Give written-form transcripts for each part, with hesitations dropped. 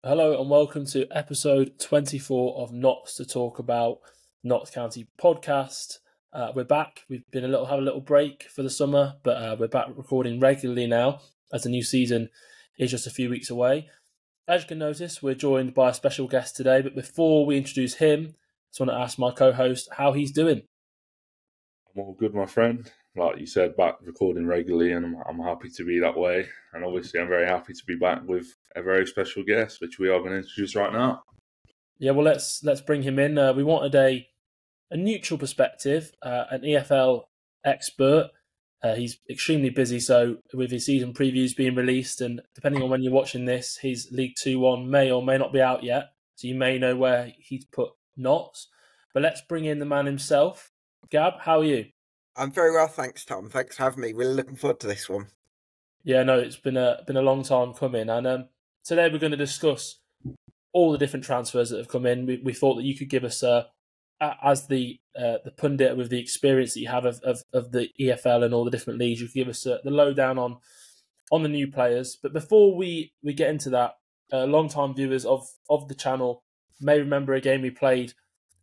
Hello and welcome to episode 24 of Notts to Talk About, Notts County podcast. We're back. We've been had a little break for the summer, but we're back recording regularly now as the new season is just a few weeks away. As you can notice, we're joined by a special guest today, but before we introduce him, I just want to ask my co-host how he's doing. I'm all good, my friend. Like you said, back recording regularly, and I'm happy to be that way. And obviously, I'm very happy to be back with a very special guest, which we are going to introduce right now. Yeah, well, let's bring him in. We wanted a neutral perspective, an EFL expert. He's extremely busy, so with his season previews being released, and depending on when you're watching this, his League 2 one may or may not be out yet, so you may know where he's put Notts. But let's bring in the man himself. Gab, how are you? I'm very well, thanks, Tom. Thanks for having me. Really looking forward to this one. Yeah, no, it's been a long time coming, and today we're going to discuss all the different transfers that have come in. We thought that you could give us, as the pundit with the experience that you have of the EFL and all the different leagues, you could give us the lowdown on the new players. But before we get into that, long-time viewers of the channel may remember a game we played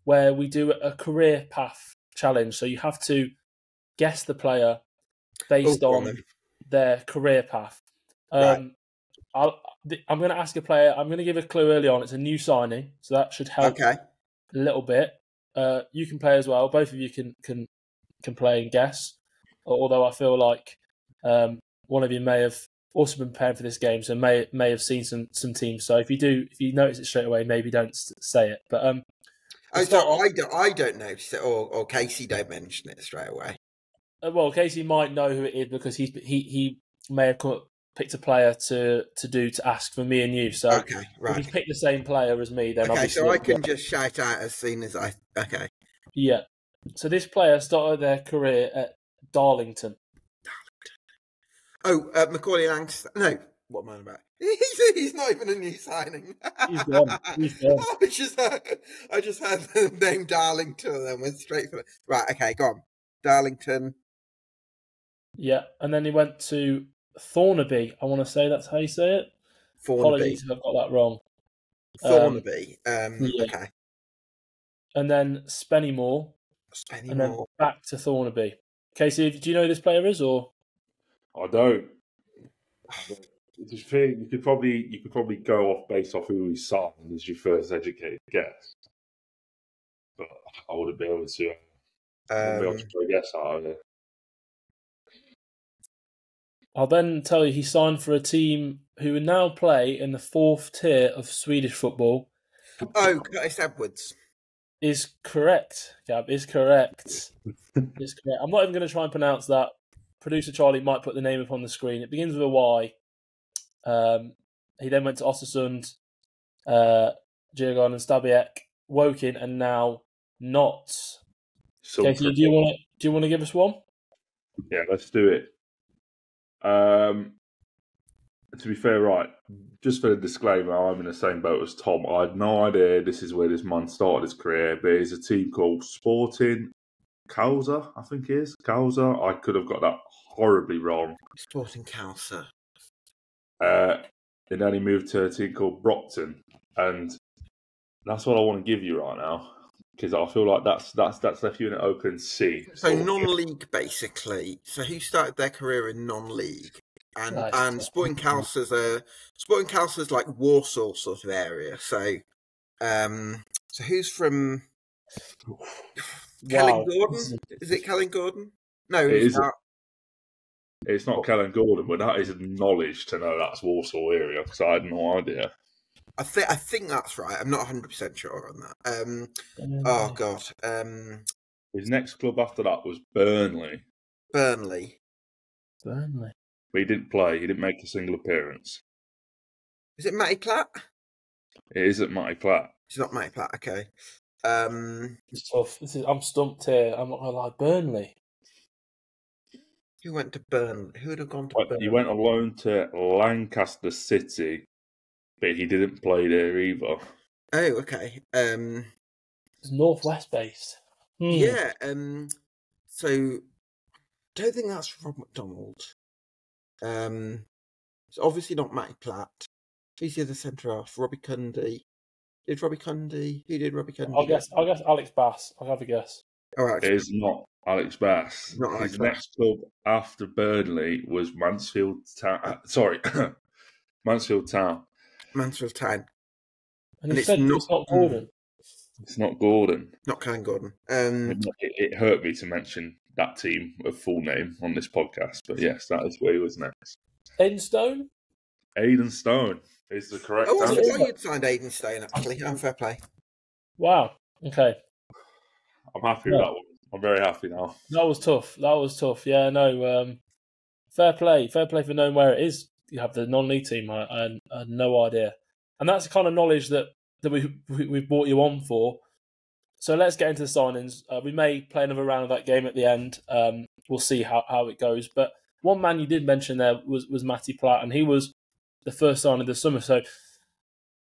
where we do a career path challenge. So you have to guess the player based on their career path. Right. I'm going to ask a player. I'm going to give a clue early on. It's a new signing, so that should help a little bit. You can play as well. Both of you can play and guess. Although I feel like one of you may have also been preparing for this game, so may have seen some teams. So if you notice it straight away, maybe don't say it. But I don't notice it, or Casey don't mention it straight away. Well, Casey might know who it is because he may have picked a player to ask for me and you. So okay, right. If you pick the same player as me, then obviously so I can just shout out as soon as I. Okay. Yeah. So this player started their career at Darlington. Oh, Macaulay Langston. No, what am I about? He's not even a new signing. He's gone. I just had the name Darlington and then went straight for it. Right, okay, go on. Darlington. Yeah, and then he went to Thornaby. I want to say that's how you say it. Thornaby. Apologies if I've got that wrong. Thornaby. Yeah. Okay. And then Spennymoor. And then back to Thornaby. Casey, do you know who this player is, or? I don't. You could probably go off based off who he signed as your first educated guess, but I wouldn't be able to. Guess out of it. I'll then tell you he signed for a team who would now play in the 4th tier of Swedish football. Oh, Curtis Edwards. Is correct, Gab. Is correct. Is correct. I'm not even going to try and pronounce that. Producer Charlie might put the name up on the screen. It begins with a Y. He then went to Ostersund, Djurgården and Stabæk, Woking, and now Notts. Casey, do you want to give us one? Yeah, let's do it. To be fair, right, just for the disclaimer, I'm in the same boat as Tom. I had no idea this is where this man started his career, but it's a team called Sporting Kausar, I think it is. Kausar. I could have got that horribly wrong. Sporting Kausar. And then he moved to a team called Brockton, and that's what I want to give you right now, because I feel like that's left you in an open sea. So non-league, basically. So who started their career in non-league? And Sporting Kausar's like Warsaw sort of area. So who's from Kellen Gordon? Is it Kellen Gordon? No, it's not. It's not Kellen Gordon, but that is knowledge to know that's Warsaw area, because I had no idea. I think that's right. I'm not 100% sure on that. Oh God. His next club after that was Burnley. Burnley. But he didn't play. He didn't make a single appearance. Is it Matty Platt? It isn't Matty Platt. It's not Matty Platt. Okay. It's tough. I'm stumped here. I'm not gonna lie. Burnley. Who went to Burnley? Who would have gone to Burnley? He went on loan to Lancaster City, but he didn't play there either. Oh, okay. It's Northwest based. Yeah. So, don't think that's Rob McDonald. It's obviously not Matty Platt. Who's the other centre half? Robbie Cundy. Who did Robbie Cundy I'll get? guess Alex Bass. I'll have a guess. Oh, Alex. It is not Alex Bass. Not Alex His Bass. next club after Burnley was Mansfield Town. Mansfield Town. Mansfield Town. And you said it's not Gordon. It's not Gordon. Not Ken Gordon. It hurt me to mention that team of full name on this podcast, but yes, that is where he was next. Aidan Stone? Aidan Stone is the correct answer. I thought you'd signed Aidan Stone, actually. Fair play. Wow. Okay. I'm happy with that one. I'm very happy now. That was tough. Yeah, no. Fair play for knowing where it is. You have the non-league team. I had no idea, and that's the kind of knowledge that we brought you on for. So let's get into the signings. We may play another round of that game at the end. We'll see how it goes. But one man you did mention there was Matty Platt, and he was the first signing of the summer. So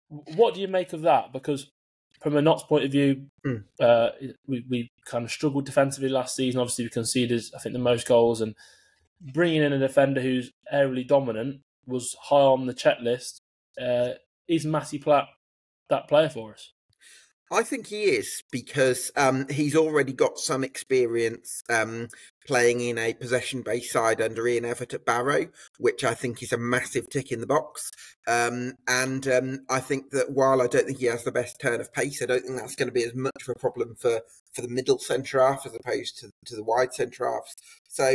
what do you make of that? Because from a Notts point of view, we kind of struggled defensively last season. Obviously, we conceded, I think, the most goals. And bringing in a defender who's aerially dominant was high on the checklist. Is Matty Platt that player for us? I think he is, because he's already got some experience playing in a possession-based side under Ian Everett at Barrow, which I think is a massive tick in the box. And I think that while I don't think he has the best turn of pace, I don't think that's going to be as much of a problem for the middle centre-half as opposed to the wide centre-halves. So,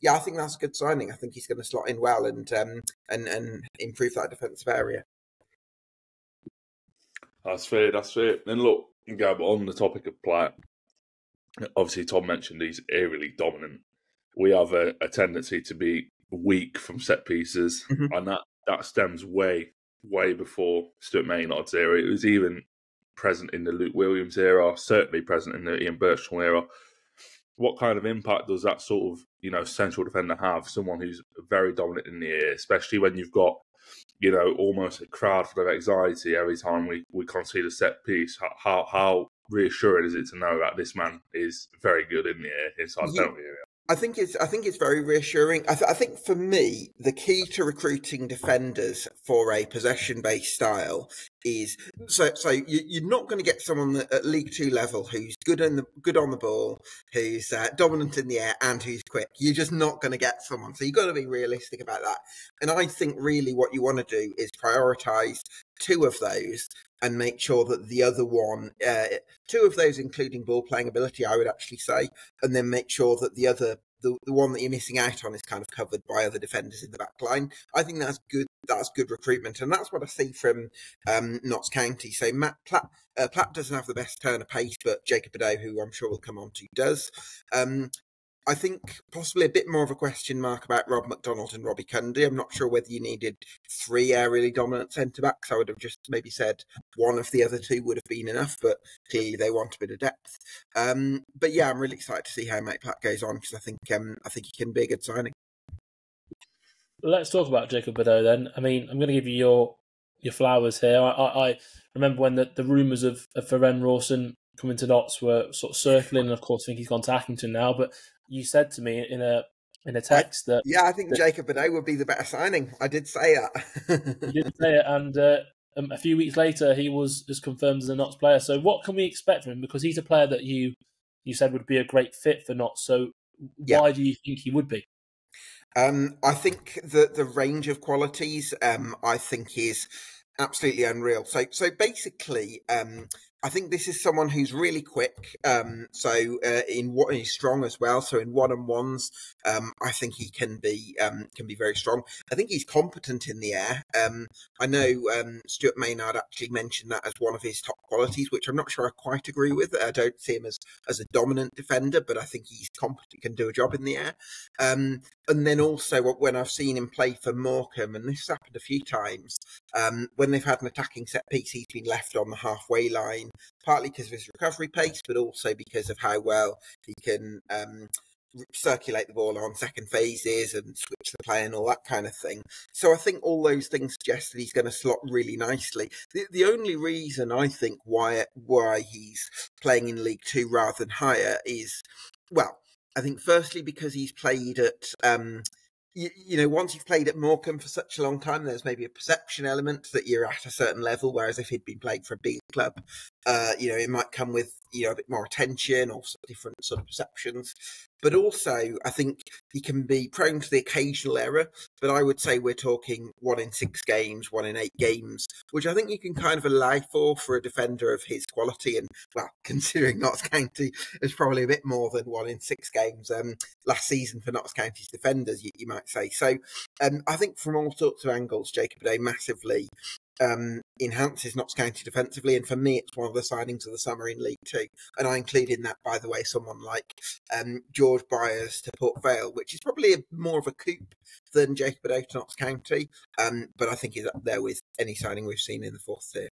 yeah, I think that's a good signing. I think he's going to slot in well and improve that defensive area. That's fair. Then look, Gab, on the topic of Platt, obviously Tom mentioned he's aerially dominant. We have a tendency to be weak from set pieces, and that stems way before Stuart Maynard's era. It was even present in the Luke Williams era, certainly present in the Ian Birchall era. What kind of impact does that sort of, central defender have? Someone who's very dominant in the air, especially when you've got, almost a crowd full of anxiety every time we concede a set piece. How reassuring is it to know that this man is very good in the air inside the penalty area? I think it's very reassuring. I think for me, the key to recruiting defenders for a possession-based style is so you're not going to get someone at League Two level who's good on the ball, who's dominant in the air, and who's quick. You're just not going to get someone. So you've got to be realistic about that. And I think really what you want to do is prioritise two of those and make sure that the other one, two of those including ball playing ability, I would actually say, and then make sure that the other, the one that you're missing out on is kind of covered by other defenders in the back line. I think that's good. That's good recruitment, and that's what I see from Notts County. So Platt doesn't have the best turn of pace, but Jacob Bedeau, who I'm sure we'll come on to, does. I think possibly a bit more of a question mark about Rob McDonald and Robbie Cundy. I'm not sure whether you needed three aerially dominant centre-backs. I would have just maybe said one of the other two would have been enough, but clearly they want a bit of depth. But yeah, I'm really excited to see how Mike Platt goes on, because I think he can be a good signing. Let's talk about Jacob Bedeau then. I mean, I'm going to give you your flowers here. I remember when the rumours of Ferenc Rawson coming to Notts were sort of circling, and of course I think he's gone to Accrington now, but you said to me in a text that... Yeah, I think Jacob Bedeau would be the better signing. I did say that. You did say it, and a few weeks later he was just confirmed as a Notts player. So what can we expect from him? Because he's a player that you said would be a great fit for Notts. So why do you think he would be? I think the range of qualities I think is absolutely unreal. So basically, I think this is someone who's really quick. He's strong as well. So in one-on-ones, I think he can be very strong. I think he's competent in the air. I know Stuart Maynard actually mentioned that as one of his top qualities, which I'm not sure I quite agree with. I don't see him as a dominant defender, but I think he's competent, can do a job in the air. And then also when I've seen him play for Morecambe, and this has happened a few times, when they've had an attacking set piece, he's been left on the halfway line, partly because of his recovery pace, but also because of how well he can circulate the ball on second phases and switch the play and all that kind of thing. So I think all those things suggest that he's going to slot really nicely. The only reason I think why he's playing in League Two rather than higher is, well, I think firstly because he's played at once you've played at Morecambe for such a long time, there's maybe a perception element that you're at a certain level, whereas if he'd been playing for a big club, it might come with, a bit more attention or different sort of perceptions. But also, I think he can be prone to the occasional error, but I would say we're talking 1 in 6 games, 1 in 8 games, which I think you can kind of allow for a defender of his quality. And, well, considering Notts County is probably a bit more than 1 in 6 games last season for Notts County's defenders, you might say. So I think from all sorts of angles, Jacob Day massively enhances Notts County defensively, and for me it's one of the signings of the summer in League Two, and I include in that, by the way, someone like George Byers to Port Vale, which is probably more of a coup than Jacob Day to Notts County, but I think he's up there with any signing we've seen in the 4th tier.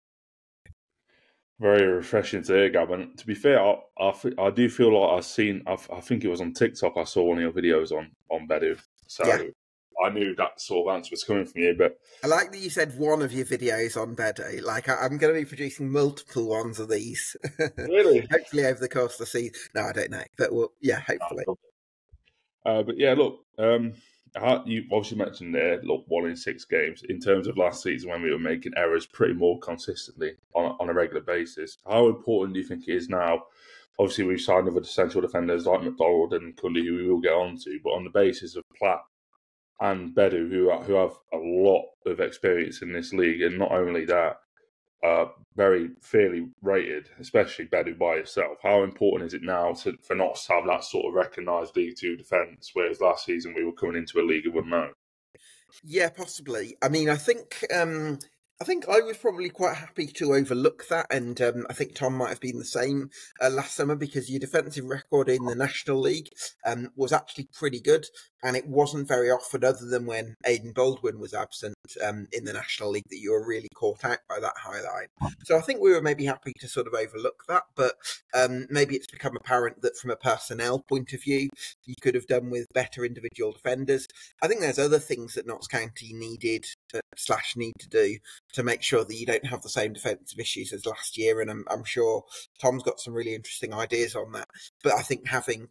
Very refreshing to hear, Gab. And to be fair, I do feel like I think it was on TikTok, I saw one of your videos on Bedu, so yeah. I knew that sort of answer was coming from you, but I like that you said one of your videos on Bedu. Like, I'm going to be producing multiple ones of these. Really? Hopefully over the course of the season. No, I don't know, but hopefully. But yeah, look, you obviously mentioned there, 1 in 6 games. In terms of last season, when we were making errors pretty more consistently on a regular basis, how important do you think it is now? Obviously, we've signed other central defenders like McDonald and Cundy, who we will get on to, but on the basis of Platt and Bedu, who have a lot of experience in this league, and not only that, very fairly rated, especially Bedu by yourself. How important is it now for Notts to have that sort of recognised League Two defence, whereas last season we were coming into a league of unknown? Yeah, possibly. I mean, I think I was probably quite happy to overlook that, and I think Tom might have been the same last summer, because your defensive record in the National League was actually pretty good, and it wasn't very often, other than when Aidan Baldwin was absent in the National League, that you were really caught out by that high line. So I think we were maybe happy to sort of overlook that, but maybe it's become apparent that from a personnel point of view, you could have done with better individual defenders. I think there's other things that Notts County needed / need to do to make sure that you don't have the same defensive issues as last year, and I'm sure Tom's got some really interesting ideas on that. But I think having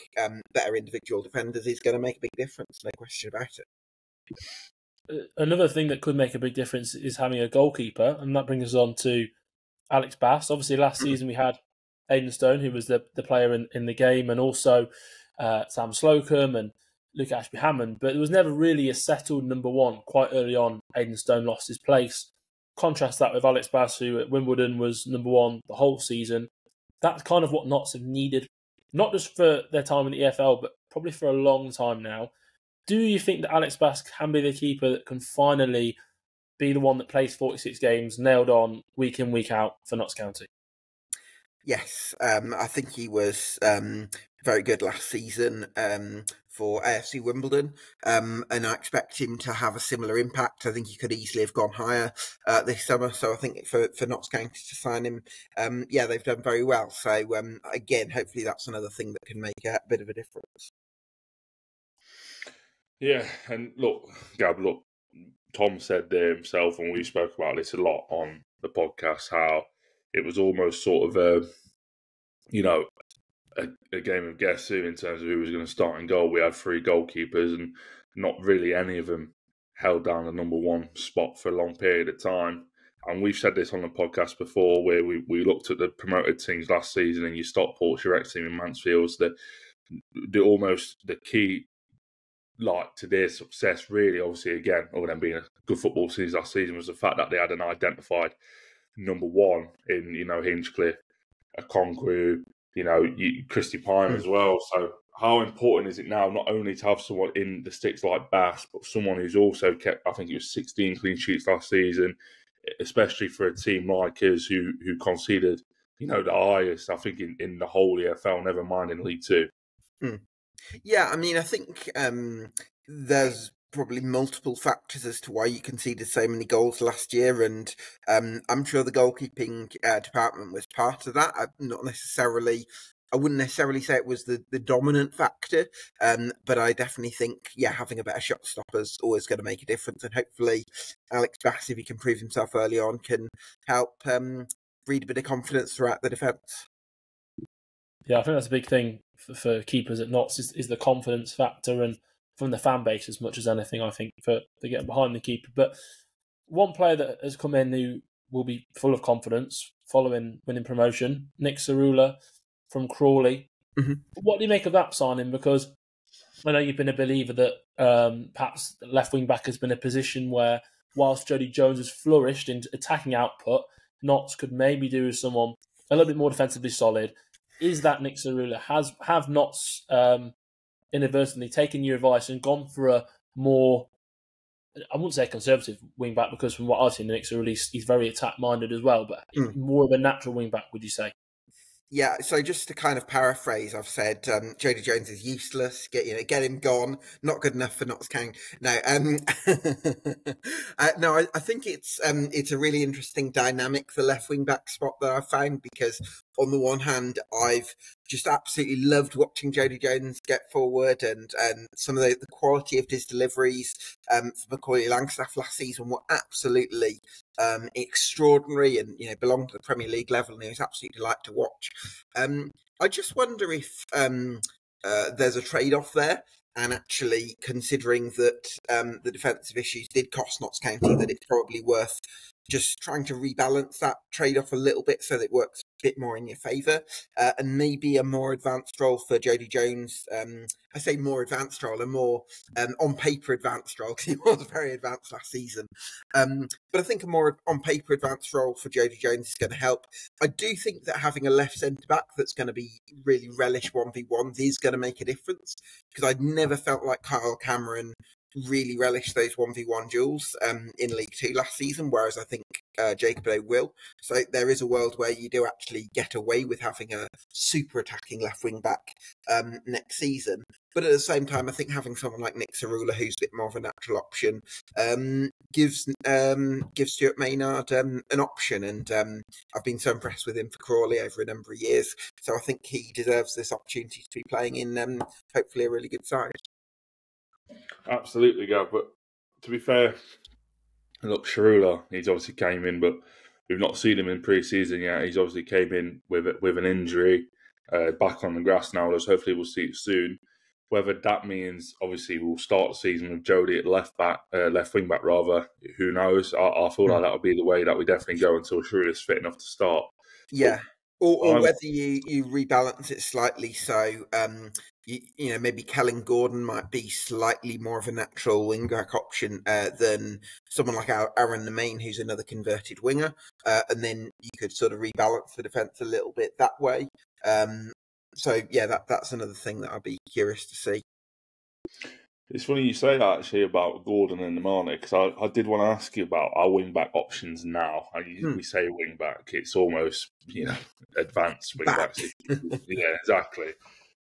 better individual defenders is going to make a big difference, no question about it. Another thing that could make a big difference is having a goalkeeper, and that brings us on to Alex Bass. Obviously, last season we had Aidan Stone, who was the player in the game, and also Sam Slocum and Luke Ashby-Hammond, but there was never really a settled number one. Quite early on, Aidan Stone lost his place. Contrast that with Alex Bass, who at Wimbledon was number one the whole season. That's kind of what Notts have needed, not just for their time in the EFL, but probably for a long time now. Do you think that Alex Bass can be the keeper that can finally be the one that plays 46 games, nailed on, week in, week out for Notts County? Yes, I think he was very good last season for AFC Wimbledon, and I expect him to have a similar impact. I think he could easily have gone higher this summer, so I think for Notts County to sign him, they've done very well. So again, hopefully that's another thing that can make a bit of a difference. Yeah, and look, Gab, Tom said there himself, and we spoke about this a lot on the podcast, how it was almost sort of a game of guess who in terms of who was going to start in goal. We had 3 goalkeepers, and not really any of them held down the number one spot for a long period of time. And we've said this on the podcast before, where we looked at the promoted teams last season, and you Stockport's your ex-team in Mansfield's, almost the key to their success, really, obviously, again, other than being a good football season last season, was the fact that they had an identified number one in, Hinchcliffe, a Conqueror, Christy Pine as well. So how important is it now not only to have someone in the sticks like Bass, but someone who's also kept, I think it was 16 clean sheets last season, especially for a team like us who conceded, the highest, I think, in the whole EFL, never mind in League Two. Yeah, I mean, I think there's probably multiple factors as to why you conceded so many goals last year, and I'm sure the goalkeeping department was part of that. I wouldn't necessarily say it was the dominant factor, but I definitely think, having a better shot stopper is always going to make a difference, and hopefully Alex Bass, if he can prove himself early on, can help breed a bit of confidence throughout the defence. Yeah, I think that's a big thing for keepers at Notts is the confidence factor, and from the fan base as much as anything, I think, for getting behind the keeper. But one player that has come in who will be full of confidence following winning promotion, Nick Cerula from Crawley. Mm-hmm. What do you make of that signing? Because I know you've been a believer that perhaps left wing back has been a position where, whilst Jody Jones has flourished in attacking output, Notts could maybe do with someone a little bit more defensively solid. Is that Nick Cerula? Have Notts inadvertently taken your advice and gone for a more, I wouldn't say conservative wing back, because from what I've seen, Nick Cerula, he's very attack minded as well, but more of a natural wing back, would you say? Yeah, so just to kind of paraphrase, I've said Jody Jones is useless. Get him gone. Not good enough for Notts County. No, no. I think it's a really interesting dynamic, the left wing back spot that I found, because on the one hand, I've just absolutely loved watching Jody Jones get forward, and some of the quality of his deliveries for Macaulay Langstaff last season were absolutely extraordinary, and belong to the Premier League level, and it was absolutely delight to watch. I just wonder if there's a trade-off there, and actually considering that the defensive issues did cost Notts County, that it's probably worth just trying to rebalance that trade-off a little bit so that it works a bit more in your favour, and maybe a more advanced role for Jody Jones. I say more advanced role, a more on paper advanced role, because he was very advanced last season. But I think a more on paper advanced role for Jody Jones is going to help. I do think that having a left centre back that's going to be really relish 1v1s is going to make a difference, because I'd never felt like Kyle Cameron really relished those 1v1 duels in League Two last season, whereas I think Jacob O will. So there is a world where you do actually get away with having a super attacking left wing back next season. But at the same time, I think having someone like Nick Cerula, who's a bit more of a natural option, gives Stuart Maynard an option. And I've been so impressed with him for Crawley over a number of years. So I think he deserves this opportunity to be playing in hopefully a really good side. Absolutely, Gav. But to be fair, look, Cerula, he's obviously came in, but we've not seen him in pre-season yet. He's obviously came in with an injury, back on the grass now. Hopefully we'll see it soon. Whether that means, obviously, we'll start the season with Jody at left wing back rather, who knows? I feel like that'll be the way that we definitely go until Cerula's fit enough to start. Yeah. Or whether you rebalance it slightly, so maybe Kellen Gordon might be slightly more of a natural wing-back option than someone like Aaron Nemain, who's another converted winger, and then you could sort of rebalance the defence a little bit that way. So yeah, that's another thing that I'd be curious to see. It's funny you say that, actually, about Gordon and Nemanja, because I did want to ask you about our wing-back options now. We say wing-back, it's almost, advanced wing-backs. Yeah, exactly.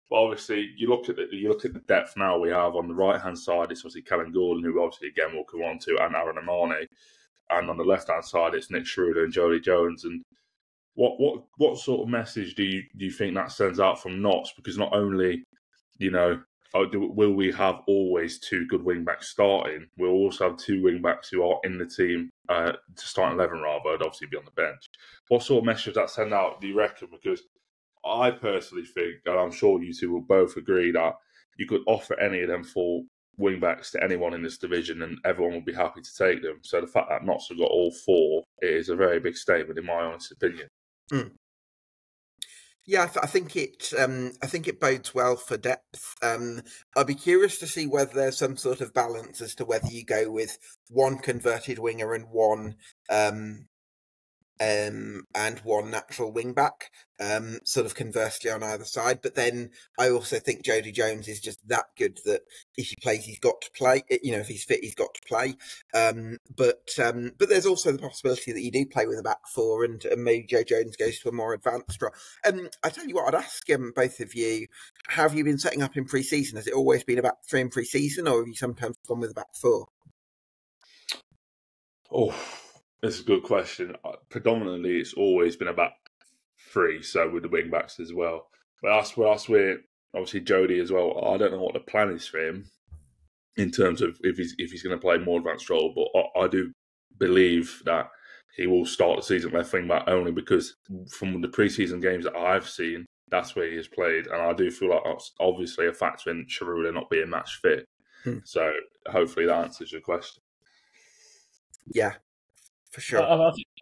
But obviously, you look at the depth now we have on the right-hand side, it's obviously Kellen Gordon, who obviously, again, we'll come on to, and Aaron Nemanja. And on the left-hand side, it's Nick Cerula and Jody Jones. And what sort of message do you think that sends out from Notts? Because not only, will we have always two good wing-backs starting? We'll also have two wing-backs who are in the team to start 11 rather, and obviously be on the bench. What sort of message does that send out, do you reckon? Because I personally think, and I'm sure you two will both agree, that you could offer any of them four wing-backs to anyone in this division and everyone will be happy to take them. So the fact that Notts have got all four is a very big statement, in my honest opinion. Yeah, I think it bodes well for depth. I'd be curious to see whether there's some sort of balance as to whether you go with one converted winger and one natural wing back, sort of conversely on either side. But then I also think Jody Jones is just that good that if he plays, he's got to play. If he's fit, he's got to play. But there's also the possibility that you do play with a back four, and maybe Joe Jones goes to a more advanced role. I tell you what, I'd ask both of you: how have you been setting up in pre-season? Has it always been a back three in pre-season, or have you sometimes gone with a back four? Oh. That's a good question. Predominantly, it's always been about three, so with the wing backs as well. But that's where obviously Jody as well. I don't know what the plan is for him in terms of if he's going to play more advanced role, but I do believe that he will start the season left wing back only because from the pre-season games that I've seen, that's where he has played, and I do feel like that's obviously a factor in Cerula not being match fit. So hopefully that answers your question. Yeah, for sure.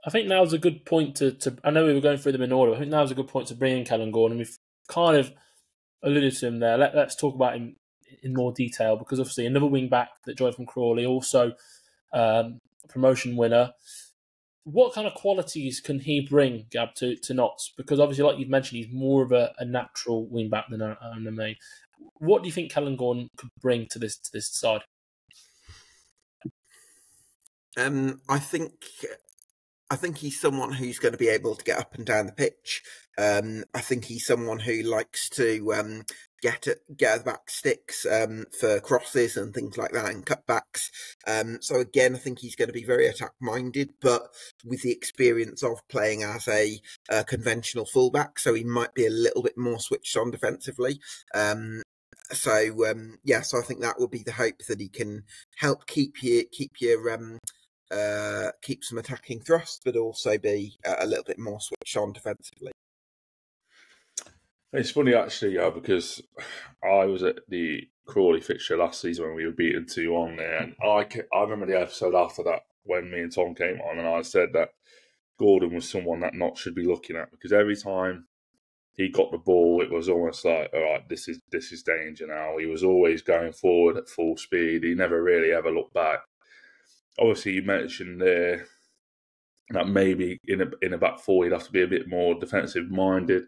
I think now's a good point to. I know we were going through them in order. I think now's a good point to bring in Kellen Gordon. We've kind of alluded to him there. Let's talk about him in more detail, because obviously another wing back that joined from Crawley, also promotion winner. What kind of qualities can he bring, Gab, to Notts? Because obviously, like you've mentioned, he's more of a natural wing back than a main. What do you think Kellen Gordon could bring to this side? I think he's someone who's going to be able to get up and down the pitch. I think he's someone who likes to get at the back sticks for crosses and things like that, and cutbacks. So again, I think he's going to be very attack-minded, but with the experience of playing as a conventional fullback, so he might be a little bit more switched on defensively. So I think that would be the hope, that he can help keep some attacking thrust, but also be a little bit more switched on defensively. It's funny actually, because I was at the Crawley fixture last season when we were beaten 2-1 there, and I remember the episode after that when me and Tom came on, and I said that Gordon was someone that Notts should be looking at, because every time he got the ball, it was almost like, all right, this is danger now. He was always going forward at full speed. He never really ever looked back. Obviously, you mentioned there that maybe in a back four he'd have to be a bit more defensive minded.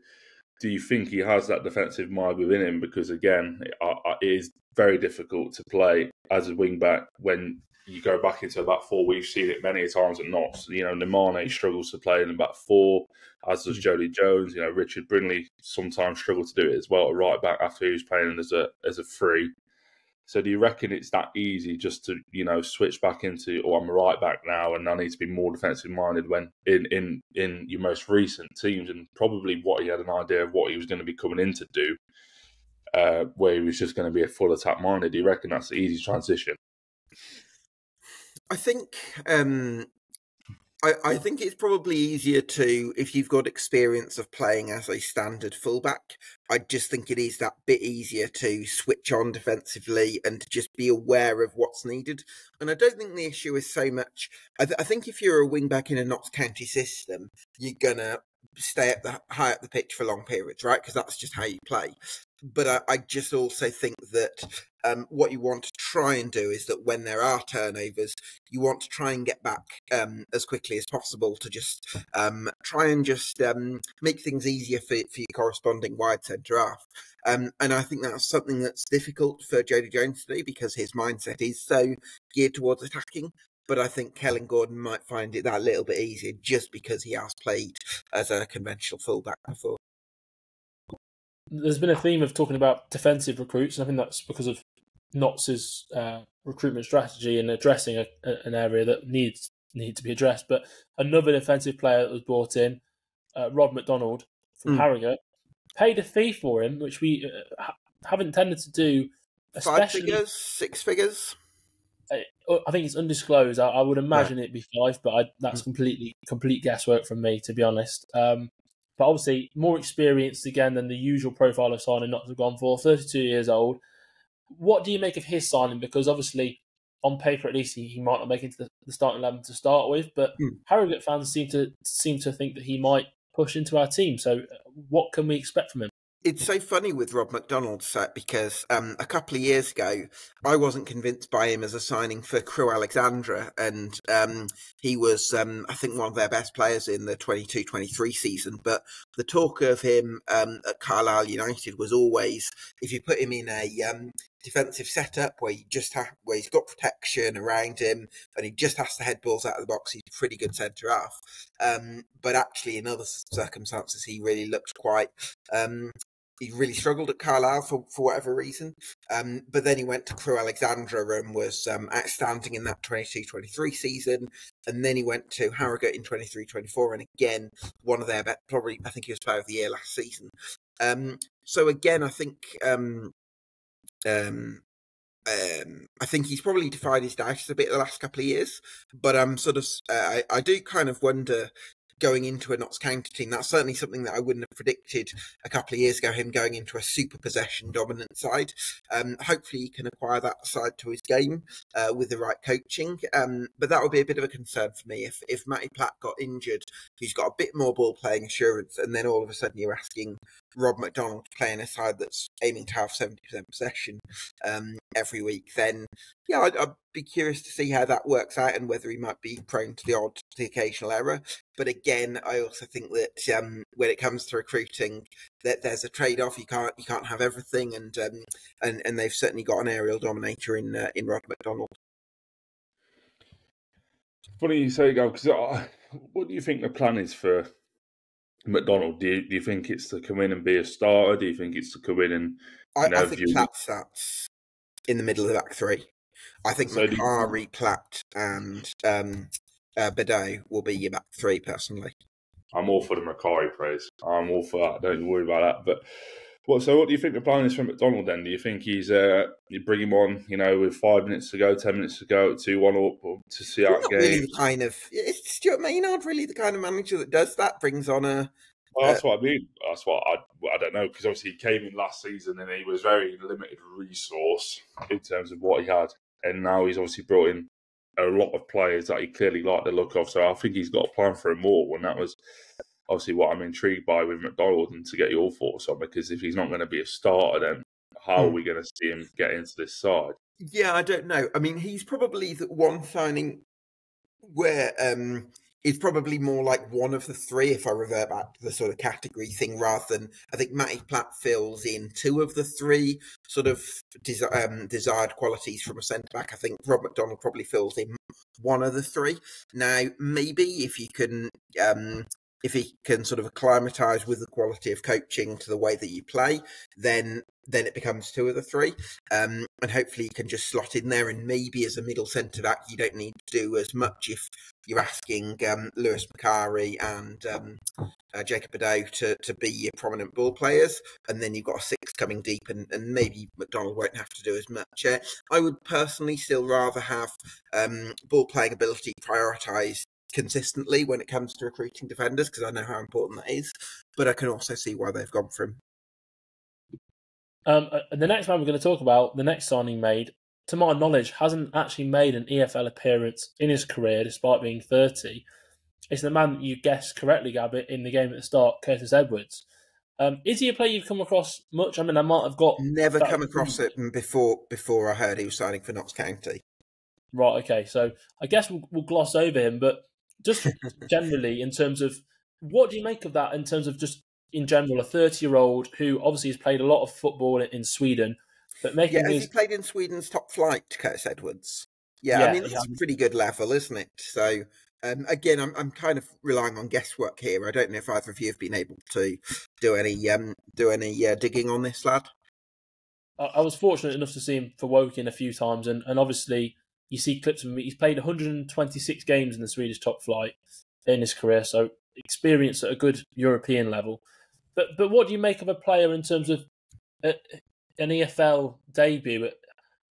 Do you think he has that defensive mind within him? Because again, it is very difficult to play as a wing back when you go back into a back four. We've seen it many times at Notts. Nemane struggles to play in the back four, as does Jody Jones. Richard Brindley sometimes struggles to do it as well at right back after he was playing as a free. So do you reckon it's that easy just to, switch back into, I'm a right back now and I need to be more defensive minded, when in your most recent teams, and probably what he had an idea of what he was going to be coming in to do, where he was just going to be a full attack minded? Do you reckon that's the easy transition? I think I think it's probably easier to, if you've got experience of playing as a standard fullback, I just think it is that bit easier to switch on defensively and to just be aware of what's needed. And I don't think the issue is so much, I think if you're a wing back in a Notts County system, you're going to stay high up the pitch for long periods, right? Because that's just how you play. But I just also think that what you want to try and do is that when there are turnovers, you want to try and get back as quickly as possible to just try and just make things easier for your corresponding wide centre half. And I think that's something that's difficult for Jody Jones to do, because his mindset is so geared towards attacking. But I think Kellen Gordon might find it that little bit easier just because he has played as a conventional fullback before. There's been a theme of talking about defensive recruits, and I think that's because of Notts' recruitment strategy and addressing an area that needs to be addressed. But another defensive player that was brought in, Rod McDonald from Harrogate, paid a fee for him, which we haven't tended to do. 5 figures, 6 figures? I think it's undisclosed. I would imagine it'd be 5, but that's complete guesswork from me, to be honest. But obviously, more experienced again than the usual profile of signing Notts have gone for. 32 years old. What do you make of his signing? Because obviously, on paper at least, he might not make it to the starting 11 to start with. But Harrogate fans seem to think that he might push into our team. So, what can we expect from him? It's so funny with Rob McDonald, because a couple of years ago, I wasn't convinced by him as a signing for Crewe Alexandra, and he was, I think, one of their best players in the 22-23 season. But the talk of him at Carlisle United was always, if you put him in a defensive setup where he's got protection around him and he just has to head balls out of the box, he's a pretty good centre half. But actually, in other circumstances, he really looked quite. He really struggled at Carlisle for whatever reason. But then he went to Crewe Alexandra and was outstanding in that 22-23 season. And then he went to Harrogate in 23-24. And again, one of their probably, I think he was player of the year last season. So again, I think he's probably defied his doubts a bit the last couple of years. But I do kind of wonder, going into a Notts County team. That's certainly something that I wouldn't have predicted a couple of years ago, him going into a super possession dominant side. Hopefully he can acquire that side to his game with the right coaching. But that would be a bit of a concern for me if Matty Platt got injured, who's got a bit more ball playing assurance, and then all of a sudden you're asking Rob McDonald to play in a side that's aiming to have 70% possession every week, then yeah, I'd be curious to see how that works out and whether he might be prone to the occasional error. But again, I also think that when it comes to recruiting, that there's a trade-off. You can't have everything, and they've certainly got an aerial dominator in Rod McDonald. Funny you say go, because what do you think the plan is for McDonald? Do you think it's to come in and be a starter? Do you think it's to come in and I think Platt starts in the middle of the back three. I think Macari, Platt, and Bedeau will be your back three, personally. I'm all for the Macari praise. I'm all for that. Don't you worry about that. But what do you think the plan is for McDonald then? Do you think he's you bring him on, with 5 minutes to go, 10 minutes to go, 2-1 up to see out games? Really the kind of it's Stuart Maynard really the kind of manager that does that, brings on a. Well, that's what I mean. That's what I don't know, because obviously he came in last season and he was very limited resource in terms of what he had, and now he's obviously brought in a lot of players that he clearly liked the look of. So I think he's got a plan for him more, and that was obviously what I'm intrigued by with McDonald, and to get your thoughts on, because if he's not going to be a starter, then how are we going to see him get into this side? Yeah, I don't know. I mean, he's probably the one signing where he's probably more like one of the three, if I revert back to the sort of category thing, rather than I think Matty Platt fills in two of the three sort of desired qualities from a centre-back. I think Rob McDonald probably fills in one of the three. Now, maybe if he can sort of acclimatise with the quality of coaching to the way that you play, then it becomes two of the three. And hopefully you can just slot in there, and maybe as a middle centre-back, you don't need to do as much if you're asking Lewis Macari and Jacob Bedeau to be your prominent ball players, and then you've got a six coming deep, and maybe McDonald won't have to do as much. I would personally still rather have ball playing ability prioritised consistently when it comes to recruiting defenders, because I know how important that is, but I can also see why they've gone for him. The next man we're going to talk about, the next signing made, to my knowledge, hasn't actually made an EFL appearance in his career despite being 30. It's the man that you guessed correctly, Gabbett, in the game at the start, Curtis Edwards. Is he a player you've come across much? I mean, I might have got... Never come across it before I heard he was signing for Notts County. Right, okay. So I guess we'll gloss over him, but just generally in terms of, what do you make of that in terms of just in general, a 30-year-old who obviously has played a lot of football in Sweden, but making has he played in Sweden's top flight, Curtis Edwards? Yeah, I mean, it's a pretty good level, isn't it? So, again, I'm kind of relying on guesswork here. I don't know if either of you have been able to do any digging on this lad. I was fortunate enough to see him for Woking a few times, and obviously you see clips of him. He's played 126 games in the Swedish top flight in his career, so experience at a good European level. But what do you make of a player in terms of an EFL debut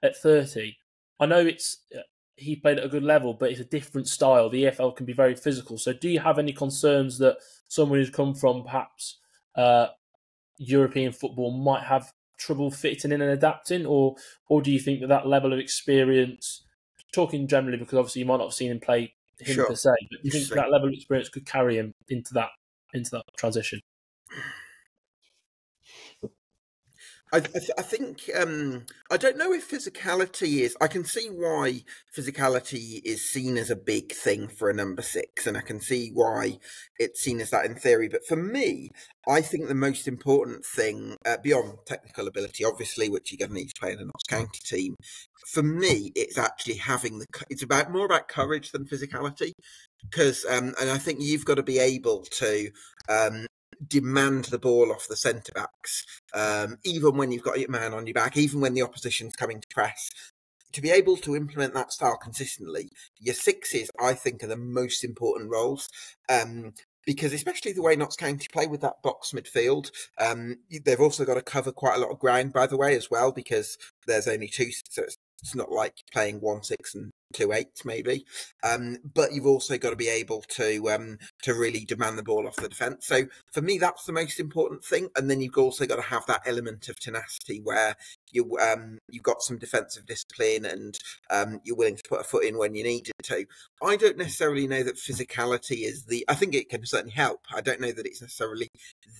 at 30? I know he played at a good level, but it's a different style. The EFL can be very physical. So do you have any concerns that someone who's come from perhaps European football might have trouble fitting in and adapting? Or do you think that level of experience, talking generally because obviously you might not have seen him play per se, but do you think that level of experience could carry him into that transition? I think I don't know if physicality is. I can see why physicality is seen as a big thing for a number 6, and I can see why it's seen as that in theory. But for me, I think the most important thing beyond technical ability, obviously, which you're going to need to play in a Notts County team, for me, it's actually having it's more about courage than physicality, because and I think you've got to be able to demand the ball off the centre-backs, even when you've got your man on your back, even when the opposition's coming to press. To be able to implement that style consistently, your 6s, I think, are the most important roles. Because especially the way Notts County play with that box midfield, they've also got to cover quite a lot of ground, by the way, as well, because there's only 2, so it's not like playing 1-6 and 2-8 maybe. But you've also got to be able to really demand the ball off the defence. So for me, that's the most important thing. And then you've also got to have that element of tenacity where you've got some defensive discipline and you're willing to put a foot in when you need it to. I don't necessarily know that physicality is I think it can certainly help. I don't know that it's necessarily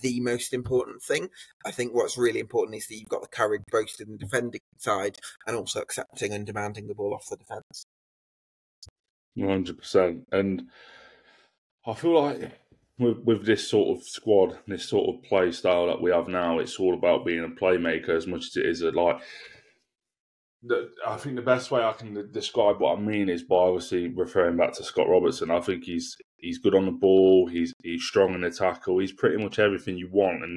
the most important thing. I think what's really important is that you've got the courage both in the defending side and also accepting and demanding the ball off the defence. 100%. And I feel like with this sort of squad, this sort of play style that we have now, it's all about being a playmaker as much as it is I think the best way I can describe what I mean is by obviously referring back to Scott Robertson. I think he's good on the ball. He's strong in the tackle. He's pretty much everything you want in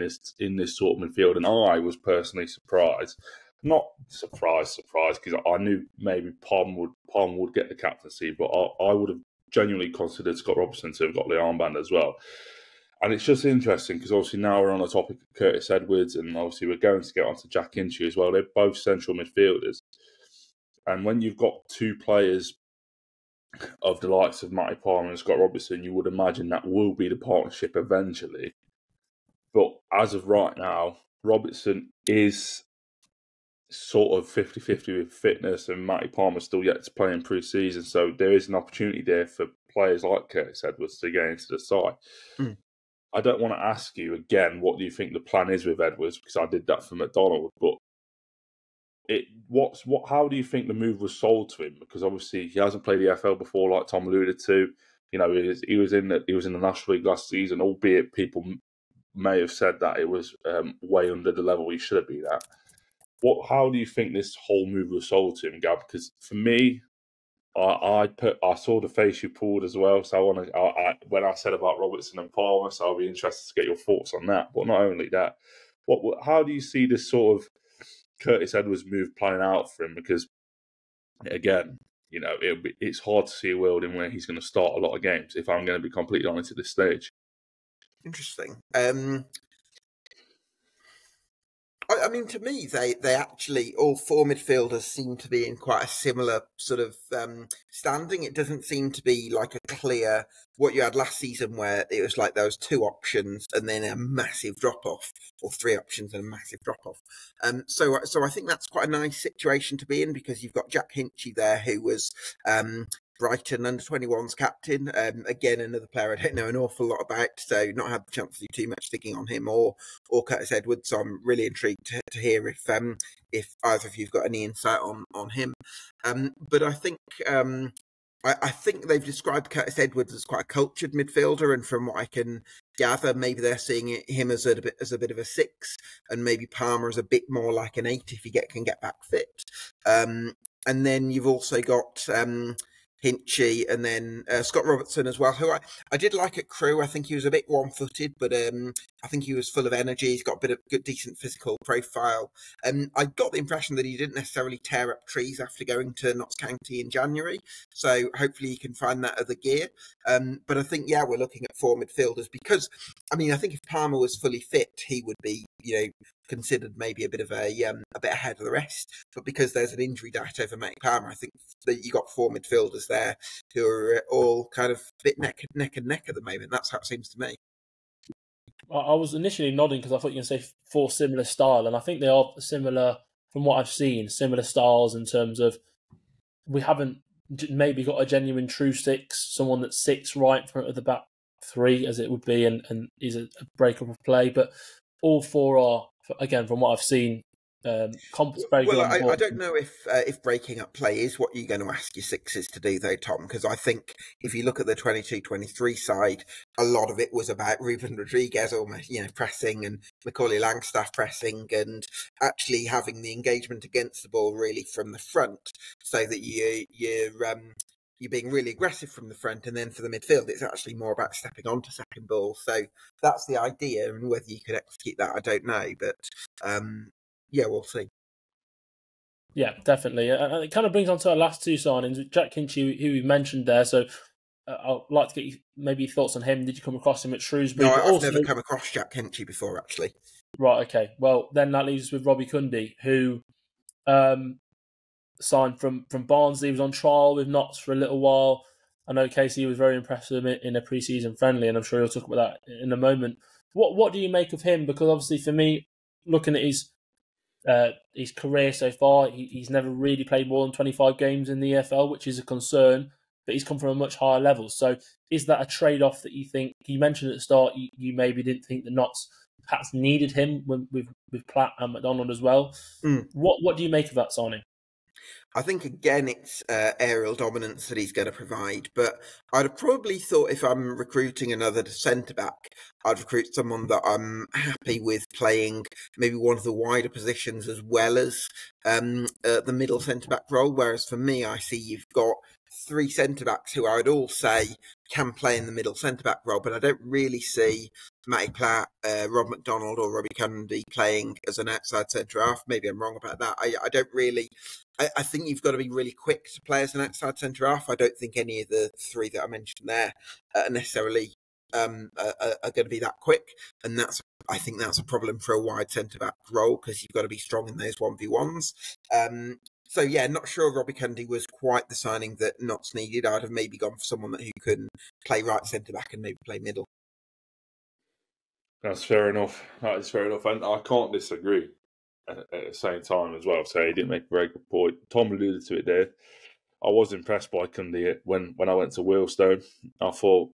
this sort of midfield. And I was personally surprised, not surprised, because I knew maybe Palm would get the captaincy, but I would have genuinely considered Scott Robertson to have got the armband as well. And it's just interesting because obviously now we're on the topic of Curtis Edwards, and obviously we're going to get onto Jack Hinchy as well. They're both central midfielders. And when you've got two players of the likes of Matty Palmer and Scott Robertson, you would imagine that will be the partnership eventually. But as of right now, Robertson is sort of 50-50 with fitness, and Matty Palmer's still yet to play in pre-season. So there is an opportunity there for players like Curtis Edwards to get into the side. Mm. I don't want to ask you again, what do you think the plan is with Edwards? Because I did that for McDonald, but how do you think the move was sold to him? Because obviously he hasn't played the FL before, like Tom alluded to. You know, he was in the National League last season, albeit people may have said that it was way under the level he should have been at. How do you think this whole move was sold to him, Gab? Because for me, I saw the face you pulled as well. So when I said about Robertson and Palmer, so I'll be interested to get your thoughts on that. But not only that, how do you see this sort of Curtis Edwards move playing out for him? Because again, you know, it's hard to see a world in where he's going to start a lot of games, if I'm going to be completely honest at this stage. Interesting. I mean, to me, they actually, all four midfielders seem to be in quite a similar sort of standing. It doesn't seem to be like a clear, what you had last season where it was like there was two options and then a massive drop-off, or three options and a massive drop-off. So I think that's quite a nice situation to be in, because you've got Jack Hinchy there, who was Brighton under-21's captain. Again, another player I don't know an awful lot about, so not had the chance to do too much digging on him or Curtis Edwards. So I'm really intrigued to hear if either of you've got any insight on him. But I think I think they've described Curtis Edwards as quite a cultured midfielder, and from what I can gather, maybe they're seeing him as a bit of a 6, and maybe Palmer as a bit more like an 8 if he can get back fit. And then you've also got Hinchy, and then Scott Robertson as well, who I did like at Crewe. I think he was a bit one-footed, but I think he was full of energy. He's got a bit of good, decent physical profile. I got the impression that he didn't necessarily tear up trees after going to Notts County in January, so hopefully he can find that other gear. But I think, yeah, we're looking at four midfielders, because, I mean, I think if Palmer was fully fit, he would be, you know, considered maybe a bit ahead of the rest, but because there's an injury diet over Matty Palmer, I think that you got four midfielders there who are all kind of a bit neck and neck at the moment. That's how it seems to me. I was initially nodding because I thought you were going to say four similar style, and I think they are similar from what I've seen, similar styles in terms of we haven't maybe got a genuine true 6, someone that sits right in front of the back 3 as it would be, and is a breakup of play, but all four are, again, from what I've seen, very good. I don't know if breaking up play is what you're going to ask your 6s to do, though, Tom, because I think if you look at the 22-23 side, a lot of it was about Ruben Rodriguez almost, you know, pressing, and Macaulay Langstaff pressing, and actually having the engagement against the ball really from the front, so that you're being really aggressive from the front, and then for the midfield, it's actually more about stepping onto second ball. So that's the idea, and whether you could execute that, I don't know. But yeah, we'll see. Yeah, definitely. And it kind of brings on to our last two signings, Jack Hinchy, who we mentioned there. So I'd like to get maybe thoughts on him. Did you come across him at Shrewsbury? No, I've never come across Jack Hinchy before, actually. Right, okay. Well, then that leaves us with Robbie Cundy, who signed from Barnsley. He was on trial with Notts for a little while. I know Casey was very impressed with him in a pre-season friendly, and I'm sure he'll talk about that in a moment. What do you make of him? Because obviously for me, looking at his career so far, he's never really played more than 25 games in the EFL, which is a concern, but he's come from a much higher level. So is that a trade-off that you think, you mentioned at the start, you maybe didn't think the Notts perhaps needed him with Platt and McDonald as well? What do you make of that signing? I think, again, it's aerial dominance that he's going to provide. But I'd have probably thought if I'm recruiting another centre-back, I'd recruit someone that I'm happy with playing maybe one of the wider positions as well as the middle centre-back role. Whereas for me, I see you've got three centre-backs who I would all say can play in the middle centre-back role, but I don't really see Matty Platt, Rob McDonald or Robbie Cundy playing as an outside centre-half. Maybe I'm wrong about that. I don't really... I think you've got to be really quick to play as an outside centre-half. I don't think any of the three that I mentioned there are necessarily are going to be that quick. And I think that's a problem for a wide centre-back role because you've got to be strong in those 1v1s. So, yeah, not sure Robbie Cundy was quite the signing that Notts needed. I'd have maybe gone for someone who can play right centre-back and maybe play middle. That's fair enough. That is fair enough. And I can't disagree at the same time as well. So he didn't make a very good point. Tom alluded to it there. I was impressed by Cundy when I went to Wealdstone. I thought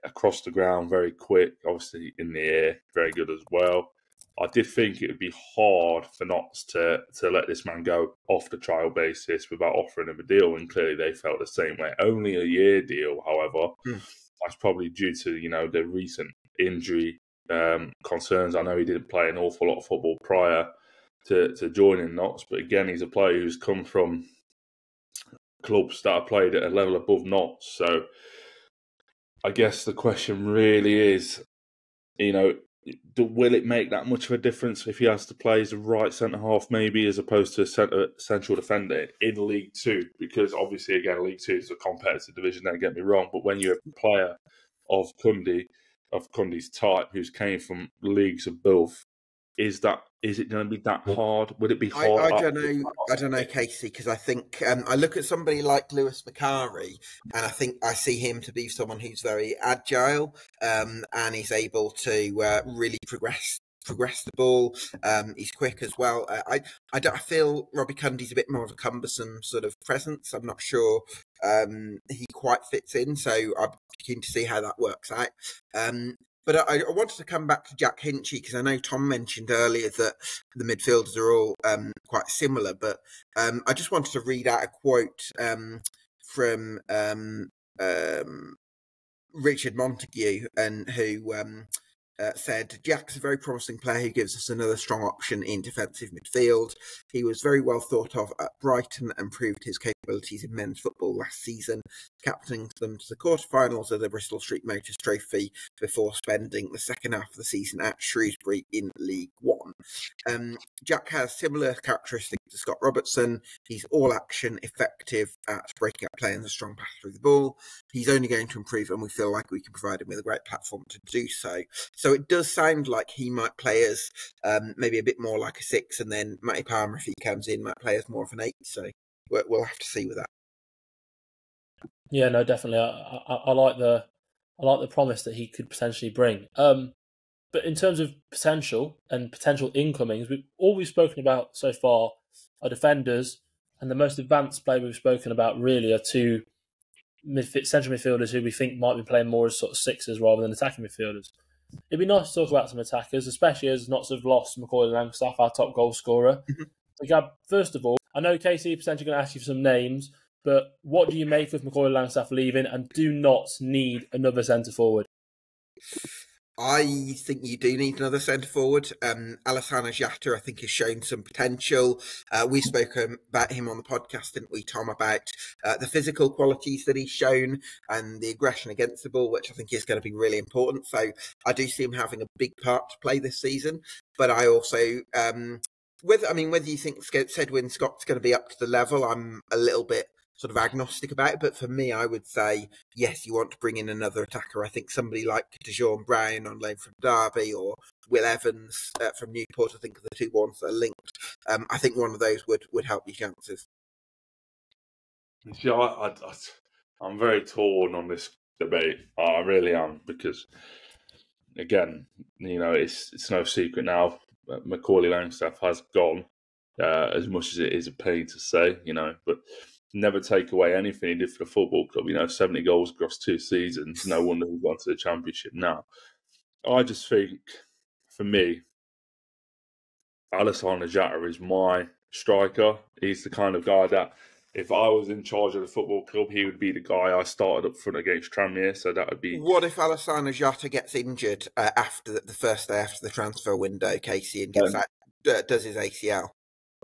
across the ground, very quick, obviously in the air, very good as well. I did think it would be hard for Notts to let this man go off the trial basis without offering him a deal, and clearly they felt the same way. Only a year deal, however, that's probably due to the recent injury concerns. I know he didn't play an awful lot of football prior to joining Notts, but again, he's a player who's come from clubs that have played at a level above Notts. So I guess the question really is, will it make that much of a difference if he has to play as a right centre-half maybe as opposed to a central defender in League 2? Because obviously, again, League 2 is a competitive division, don't get me wrong, but when you're a player of Cundy's type who's came from leagues above, is it going to be that hard? Would it be hard? I don't know, Casey, because I think I look at somebody like Lewis Macari, and I think I see him to be someone who's very agile, and he's able to really progress the ball. He's quick as well. I feel Robbie Cundy's a bit more of a cumbersome sort of presence. I'm not sure he quite fits in, so I'm keen to see how that works out. But I wanted to come back to Jack Hinchy because I know Tom mentioned earlier that the midfielders are all quite similar. But I just wanted to read out a quote from Richard Montague, and who said, "Jack's a very promising player who gives us another strong option in defensive midfield. He was very well thought of at Brighton and proved his capabilities in men's football last season, captaining them to the quarterfinals of the Bristol Street Motors Trophy before spending the second half of the season at Shrewsbury in League One. Jack has similar characteristics to Scott Robertson. He's all action, effective at breaking up play and a strong pass through the ball. He's only going to improve, and we feel like we can provide him with a great platform to do so." So it does sound like he might play as maybe a bit more like a 6, and then Matty Palmer, if he comes in, might play as more of an 8. So we'll have to see with that. Yeah, no, definitely. I like the promise that he could potentially bring. But in terms of potential and potential incomings, all we've spoken about so far are defenders, and the most advanced player we've spoken about really are two central midfielders who we think might be playing more as sort of 6s rather than attacking midfielders. It'd be nice to talk about some attackers, especially as Notts have lost Macaulay Langstaff, our top goal scorer. So, Gab, first of all, I know Casey potentially going to ask you for some names, but what do you make of Macaulay Langstaff leaving, and do Notts need another centre-forward? I think you do need another centre-forward. Alassane Jatta, I think, has shown some potential. We spoke about him on the podcast, didn't we, Tom, about the physical qualities that he's shown and the aggression against the ball, which I think is going to be really important. So I do see him having a big part to play this season. But I also, whether you think Sedwin Scott's going to be up to the level, I'm a little bit sort of agnostic about it, but for me, I would say, yes, you want to bring in another attacker. I think somebody like DeJean Brown on loan from Derby, or Will Evans from Newport, I think are the two ones that are linked. I think one of those would help your chances. See, I'm very torn on this debate. I really am, because, again, it's no secret now. Macaulay Langstaff has gone, as much as it is a pain to say, but never take away anything he did for the football club. 70 goals across 2 seasons. No wonder he's gone to the Championship now. I just think, for me, Alassane Jatta is my striker. He's the kind of guy that, if I was in charge of the football club, he would be the guy I started up front against Tranmere. So that would be. What if Alassane Jatta gets injured after the first day after the transfer window, Casey, and does his ACL?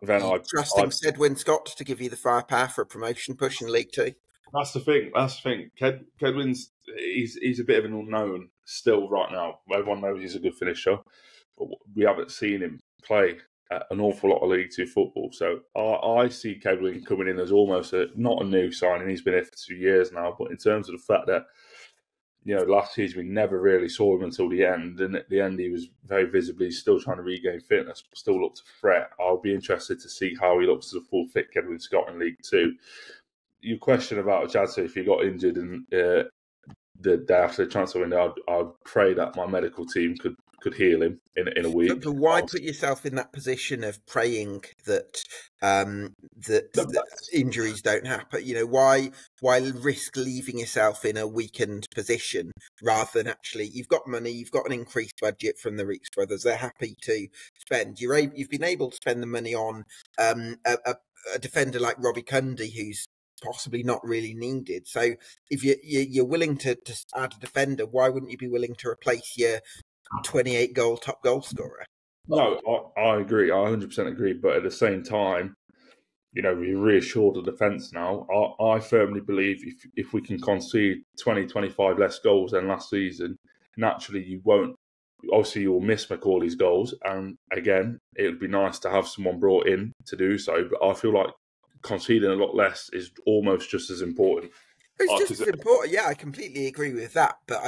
Then I trusting Cedwyn Scott to give you the firepower for a promotion push in League Two. That's the thing. Cedwyn's he's a bit of an unknown still right now. Everyone knows he's a good finisher, but we haven't seen him play an awful lot of League Two football. So I see Cedwyn coming in as almost not a new signing. He's been here for 2 years now, but in terms of the fact that last season we never really saw him until the end, and at the end he was very visibly still trying to regain fitness, but still looked a threat. I'll be interested to see how he looks as a full fit Cedwyn Scott in League Two. Your question about Jatta, if he got injured and the day after the transfer window, I'd pray that my medical team could heal him in a week. But why put yourself in that position of praying that injuries don't happen? Why risk leaving yourself in a weakened position rather than actually, you've got money, you've got an increased budget from the Rennicks brothers, they're happy to spend. You've been able to spend the money on a defender like Robbie Cundy, who's possibly not really needed. So if you're willing to add a defender, why wouldn't you be willing to replace your 28 goal top goal scorer? No, I agree. I 100% agree. But at the same time, we reassured the defence now. I firmly believe if we can concede 20, 25 less goals than last season, naturally you won't. Obviously, you'll miss Macaulay's goals. And again, it would be nice to have someone brought in to do so. But I feel like conceding a lot less is almost just as important. It's just as important. Yeah, I completely agree with that. But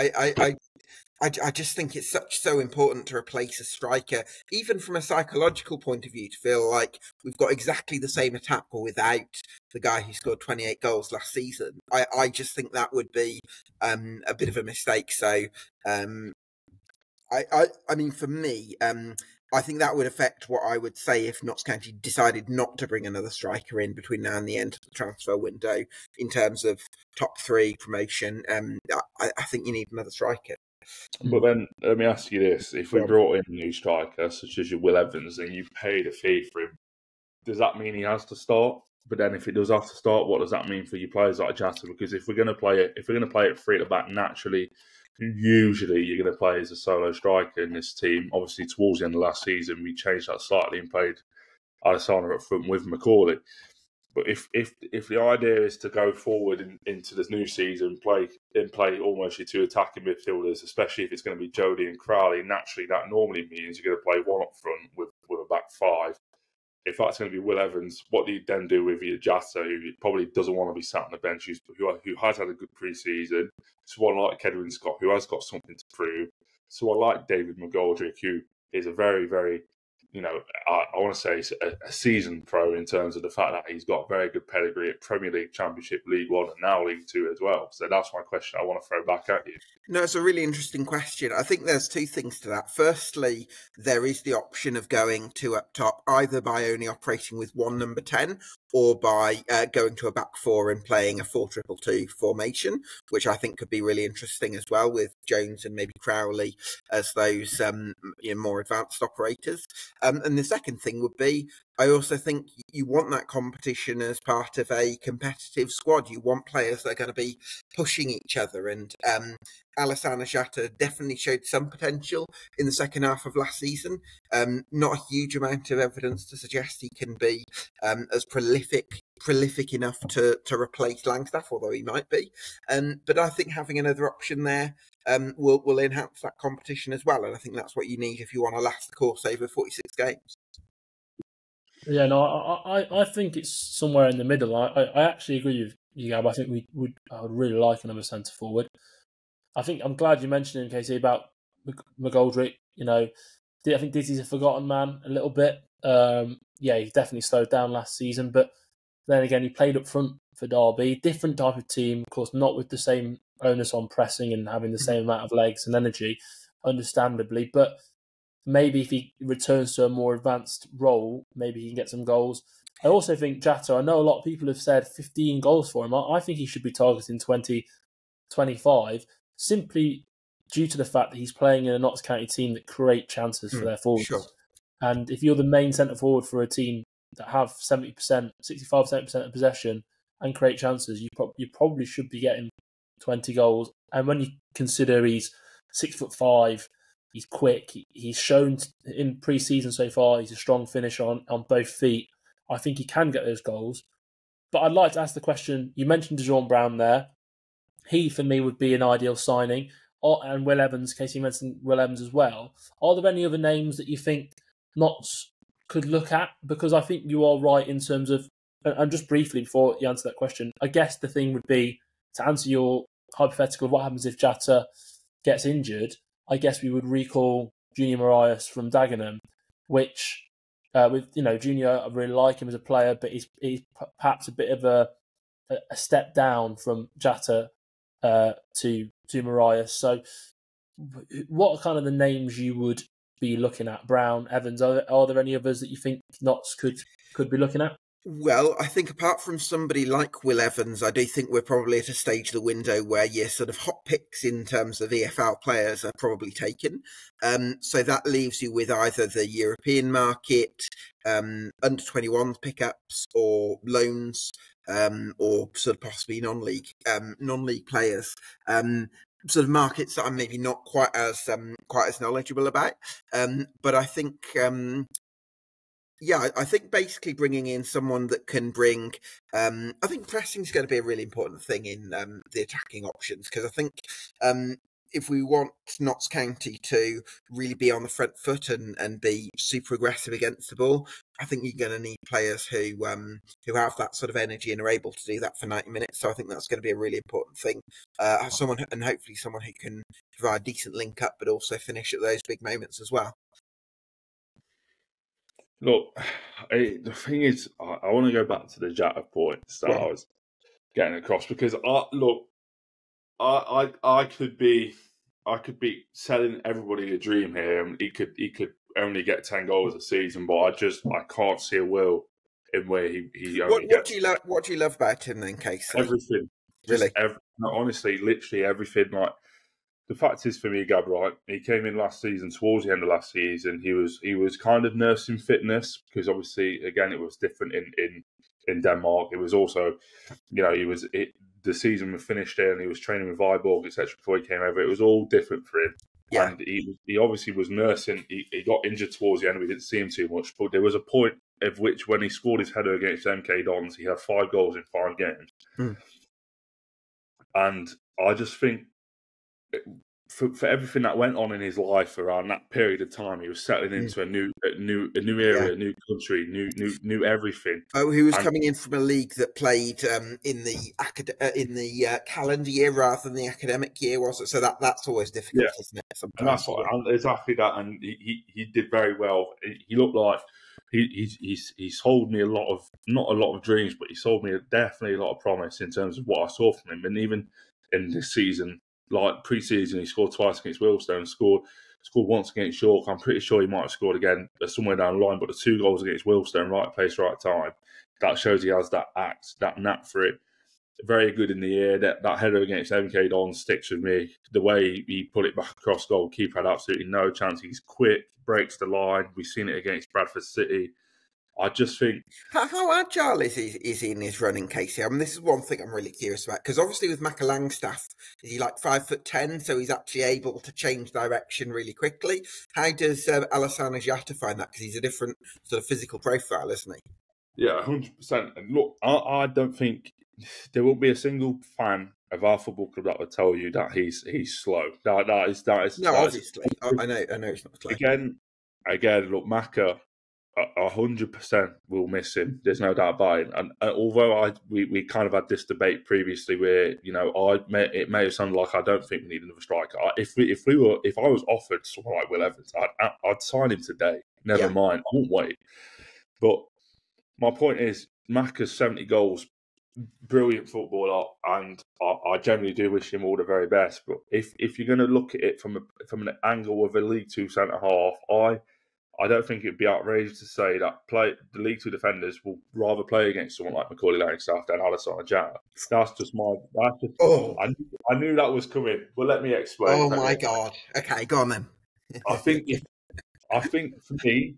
I just think it's so important to replace a striker, even from a psychological point of view, to feel like we've got exactly the same attack but without the guy who scored 28 goals last season. I just think that would be a bit of a mistake. So, I mean, for me, I think that would affect what I would say if Notts County decided not to bring another striker in between now and the end of the transfer window in terms of top 3 promotion. I think you need another striker. But then, let me ask you this. If we brought in a new striker, such as your Will Evans, and you paid a fee for him, does that mean he has to start? But then if he does have to start, what does that mean for your players like Jatta? Because if we're going to play it 3 at the back, naturally, usually you're going to play as a solo striker in this team. Obviously, towards the end of last season, we changed that slightly and played Alassane up front with Macaulay. But if the idea is to go forward into this new season, play almost your 2 attacking midfielders, especially if it's going to be Jody and Crowley, naturally that normally means you're going to play one up front with a back 5. If that's going to be Will Evans, what do you then do with your Jatta, who probably doesn't want to be sat on the bench, who has had a good pre-season, someone like Cedwyn Scott, who has got something to prove, someone like David McGoldrick, who is a very, very, I want to say a seasoned pro in terms of the fact that he's got very good pedigree at Premier League, Championship, League One, and now League Two as well. So that's my question I want to throw back at you. No, it's a really interesting question. I think there's 2 things to that. Firstly, there is the option of going 2 up top, either by only operating with 1 number 10 or by going to a back 4 and playing a 4-2-2 formation, which I think could be really interesting as well, with Jones and maybe Crowley as those more advanced operators. And the second thing would be, I also think you want that competition as part of a competitive squad. You want players that are going to be pushing each other. And Alassane Jatta definitely showed some potential in the second half of last season. Not a huge amount of evidence to suggest he can be as prolific enough to replace Langstaff, although he might be. But I think having another option there will enhance that competition as well. And I think that's what you need if you want to last the course over 46 games. Yeah, no, I think it's somewhere in the middle. I actually agree with you, Gab. I think I would really like another centre forward. I think I'm glad you mentioned him, Casey, about McGoldrick. I think Dizzy's a forgotten man a little bit. He definitely slowed down last season, but Then again, he played up front for Derby. Different type of team, of course, not with the same onus on pressing and having the same amount of legs and energy, understandably. But maybe if he returns to a more advanced role, maybe he can get some goals. I also think Jata, I know a lot of people have said 15 goals for him. I think he should be targeting 20, 25, simply due to the fact that he's playing in a Notts County team that create chances for their forwards. Sure. And if you're the main centre forward for a team that have 70%, 65-70% of possession and create chances, you probably should be getting 20 goals. And when you consider he's 6'5", he's quick, he's shown in pre-season so far he's a strong finisher on both feet, I think he can get those goals. But I'd like to ask the question, you mentioned DeJohn Brown there. He, for me, would be an ideal signing. And Will Evans, Casey mentioned Will Evans as well. Are there any other names that you think Notts could look at? Because I think you are right in terms of, and just briefly before you answer that question, I guess the thing would be, to answer your hypothetical of what happens if Jata gets injured, I guess we would recall Junior Marias from Dagenham, which, with Junior, I really like him as a player, but he's perhaps a bit of a step down from Jata to Marias. So what are kind of the names you would be looking at? Brown, Evans, are there any others that you think Notts could be looking at? Well, I think apart from somebody like Will Evans, I do think we're probably at a stage of the window where your sort of hot picks in terms of EFL players are probably taken. So that leaves you with either the European market, under 21 pickups, or loans, or sort of possibly non-league players. Sort of markets that I'm maybe not quite as knowledgeable about. But I think. I think basically bringing in someone that can bring. I think pressing is going to be a really important thing in the attacking options, because I think if we want Notts County to really be on the front foot and be super aggressive against the ball, I think you're going to need players who have that sort of energy and are able to do that for 90 minutes. So I think that's going to be a really important thing. Hopefully someone who can provide decent link up, but also finish at those big moments as well. Look, the thing is, I want to go back to the Jata points that I was getting across, because I could be selling everybody a dream here, and he could only get 10 goals a season, but I can't see a will in where he only gets. What do you love about him then, Casey? Everything, really. Honestly, literally everything. Like, the fact is, for me, Gabriel, he came in last season, towards the end of last season. He was kind of nursing fitness, because obviously, again, it was different in Denmark. It was also, the season was finished there, and he was training with Viborg, etc. before he came over. It was all different for him. Yeah. And he obviously was nursing. He got injured towards the end. We didn't see him too much, but there was a point of which, when he scored his header against MK Dons, he had 5 goals in 5 games. And I just think, for everything that went on in his life around that period of time, he was settling into a new area, new country, new everything. Oh, he was coming in from a league that played in the calendar year rather than the academic year, was it? So that's always difficult, isn't it? Sometimes. And that's exactly that. And he did very well. He looked like he sold me not a lot of dreams, but he sold me definitely a lot of promise in terms of what I saw from him. And even in this season, like pre-season, he scored twice against Wilstone, scored once against York. I'm pretty sure he might have scored again somewhere down the line, but the 2 goals against Wilstone, right place, right time, that shows he has that knack for it. Very good in the air. That header against MK Don sticks with me. The way he put it back across goal, keeper had absolutely no chance. He's quick, breaks the line. We've seen it against Bradford City. I just think... How agile is he in his running, Casey? I mean, this is one thing I'm really curious about, because obviously with Macca Langstaff, is he like 5'10", so he's actually able to change direction really quickly? How does Alassane Jatta find that? Because he's a different sort of physical profile, isn't he? Yeah, 100%. And look, I don't think there will be a single fan of our football club that would tell you that he's slow. That is no, obviously. I know it's not slow. Again, look, Macca 100% will miss him. There's no doubt about it. And although we kind of had this debate previously, where it may have sounded like I don't think we need another striker. If I was offered someone like Will Evans, I'd sign him today. Never mind, I won't wait. But my point is, Macca's 70 goals, brilliant footballer, and I generally do wish him all the very best. But if you're going to look at it from an angle of a League Two centre half, I don't think it'd be outrageous to say that the League Two defenders will rather play against someone like Macaulay Langstaff than Alessandro Jata. That's just my. I knew that was coming, but let me explain. Oh my God! Okay, go on then. I think for me,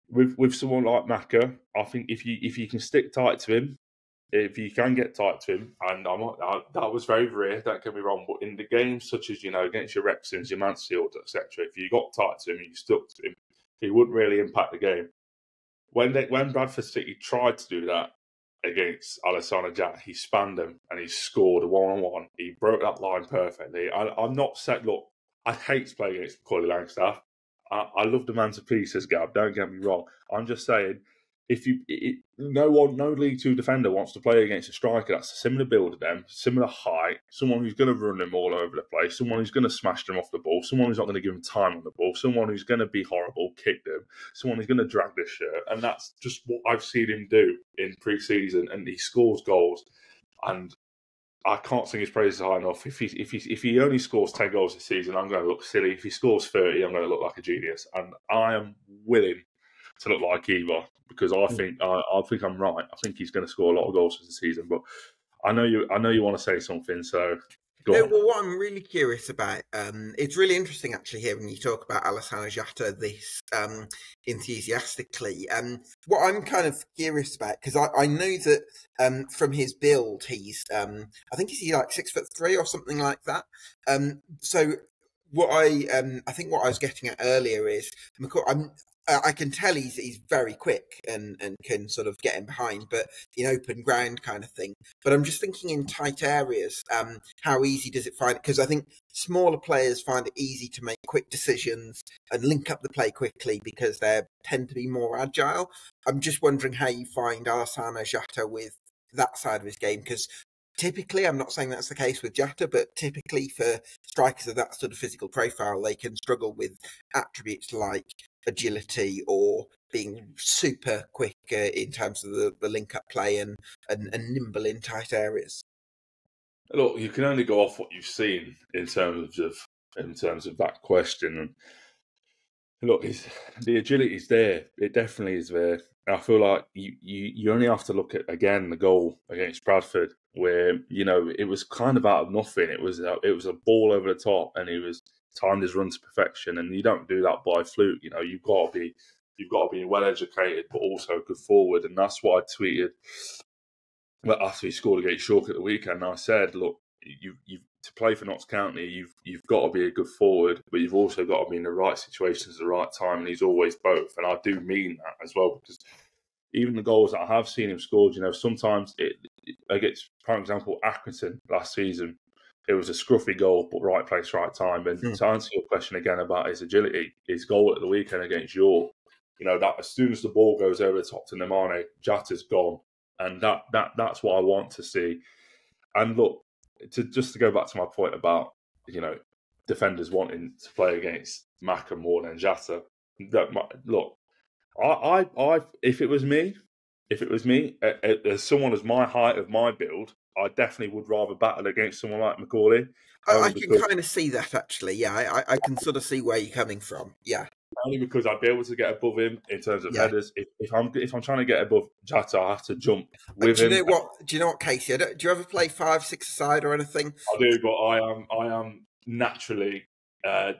with someone like Macca, I think if you can stick tight to him, if you can get tight to him, and that was very rare, don't get me wrong, but in the games such as against your Wrexhams, your Mansfield, etc., if you got tight to him and you stuck to him, he wouldn't really impact the game. When Bradford City tried to do that against Alessandro Jata, he spanned them and he scored a 1-on-1. He broke that line perfectly. I'm not saying, look, I hate to play against Macaulay Langstaff. I love the man to pieces, Gab. Don't get me wrong. I'm just saying, no League Two defender wants to play against a striker that's a similar build to them, similar height, someone who's going to run them all over the place, someone who's going to smash them off the ball, someone who's not going to give them time on the ball, someone who's going to be horrible, kick them, someone who's going to drag their shirt, and that's just what I've seen him do in pre-season, and he scores goals, and I can't sing his praises high enough. If he only scores 10 goals this season, I'm going to look silly. If he scores 30, I'm going to look like a genius, and I am willing to look like Eva, because I think I'm right. I think he's going to score a lot of goals this season. But I know you want to say something, so go on. Well, what I'm really curious about, it's really interesting actually hearing you talk about Alessandro Jata this enthusiastically. What I'm kind of curious about, because I know that from his build, he's I think he's like 6'3" or something like that. So what I think what I was getting at earlier is I can tell he's very quick and can sort of get in behind, but in open ground kind of thing. But I'm just thinking in tight areas, how easy does it find it? Because I think smaller players find it easy to make quick decisions and link up the play quickly because they tend to be more agile. I'm just wondering how you find Alessandro Jata with that side of his game, because typically, I'm not saying that's the case with Jata, but typically for strikers of that sort of physical profile, they can struggle with attributes like agility or being super quick in terms of the link-up play and nimble in tight areas. Look, you can only go off what you've seen in terms of that question. And look, the agility is there. It definitely is there. I feel like you only have to look at, again, the goal against Bradford, where it was kind of out of nothing. It was a ball over the top, and he was timed his run to perfection. And you don't do that by fluke. You've got to be well educated, but also good forward. And that's what I tweeted after he scored against York at the weekend. I said, look, you to play for Notts County, you've got to be a good forward, but you've also got to be in the right situations at the right time, and he's always both. And I do mean that as well, because even the goals that I have seen him scored, sometimes against, for example, Accrington last season, it was a scruffy goal, but right place, right time. And to answer your question again about his agility, his goal at the weekend against York, that as soon as the ball goes over the top to Nemane, Jata's gone. And that's what I want to see. And look, to go back to my point about, defenders wanting to play against Macca more than Jata, look, I if it was me, as someone as my height of my build, I definitely would rather battle against someone like Macaulay. I can kind of see that, actually. Yeah, I can sort of see where you're coming from. Yeah. Only because I'd be able to get above him in terms of headers. If I'm trying to get above Jata, I have to jump with him. Do you know what, Casey? Do you ever play 5-6 aside or anything? I do, but I am naturally.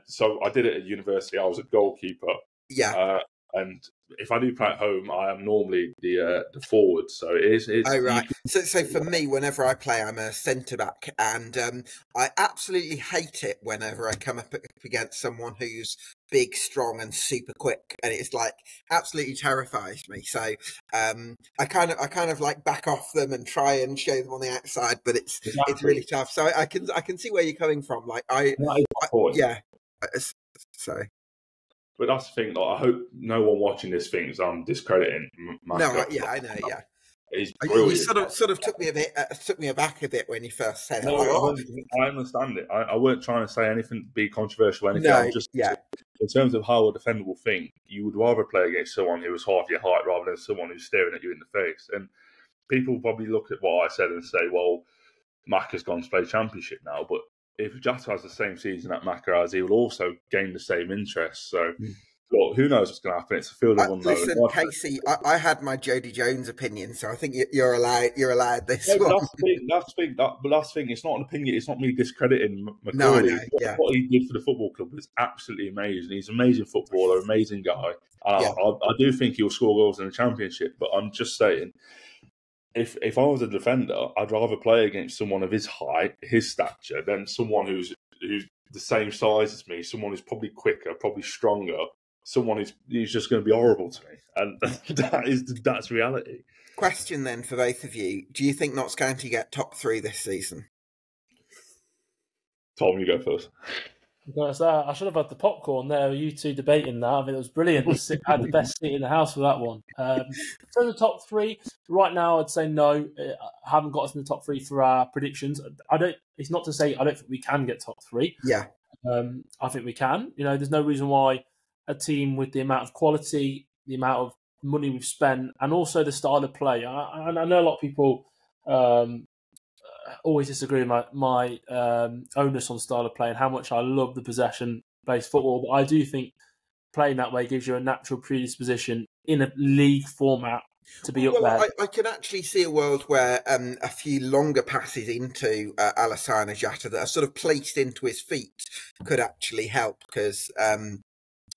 So I did it at university. I was a goalkeeper. Yeah. And if I do play at home, I am normally the forward. So it is. Oh, right. So for me, whenever I play, I'm a centre back, and I absolutely hate it whenever I come up against someone who's big, strong, and super quick, and it's like absolutely terrifies me. So I kind of like back off them and try and show them on the outside, but it's really tough. So I can see where you're coming from. Like yeah. So. But that's the thing. Like, I hope no one watching this thinks I'm discrediting. I know. Yeah, he's brilliant. You sort of took me aback a bit when you first said it. I understand it. I weren't trying to say anything, be controversial, or anything. No, I'm just in terms of how a defender will think, you would rather play against someone who was half your height rather than someone who's staring at you in the face. And people probably look at what I said and say, well, Macca's gone to play Championship now, but if Jata has the same season that Macca has, he will also gain the same interest. So, look, who knows what's going to happen? It's a field of unknown. Listen, Casey, I had my Jody Jones opinion, so I think you're allowed. You're allowed this one. But that's the thing. It's not an opinion. It's not me discrediting McCurdy. No, What he did for the football club was absolutely amazing. He's an amazing footballer, amazing guy. I do think he'll score goals in the Championship. But I'm just saying, if I was a defender, I'd rather play against someone of his height, his stature, than someone who's the same size as me, someone who's probably quicker, probably stronger, someone who's just going to be horrible to me. And that's reality. Question then for both of you. Do you think Notts County get top 3 this season? Tom, you go first. I should have had the popcorn there. You two debating that. I think it was brilliant. I had the best seat in the house for that one. So the top 3 right now, I'd say no. I haven't got us in the top 3 for our predictions. It's not to say I don't think we can get top 3. Yeah. I think we can. There's no reason why a team with the amount of quality, the amount of money we've spent, and also the style of play. I know a lot of people always disagree with my onus on style of play and how much I love the possession-based football, but I do think playing that way gives you a natural predisposition in a league format to be up there. I can actually see a world where a few longer passes into Alassane Jatta that are sort of placed into his feet could actually help, because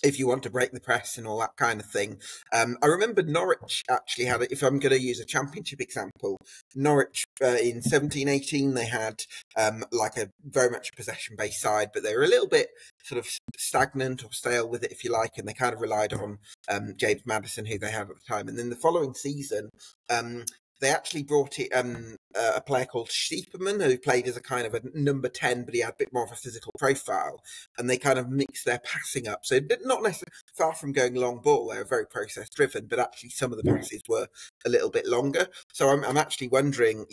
if you want to break the press and all that kind of thing. I remember Norwich actually had, if I'm going to use a Championship example, Norwich in 17-18, they had like a very much a possession-based side, but they were a little bit sort of stagnant or stale with it, if you like, and they kind of relied on James Maddison, who they had at the time. And then the following season, they actually brought it a player called Stiepermann, who played as a kind of a number 10, but he had a bit more of a physical profile, and they kind of mixed their passing up. So not necessarily far from going long ball, they were very process driven, but actually some of the passes were a little bit longer. So I'm actually wondering,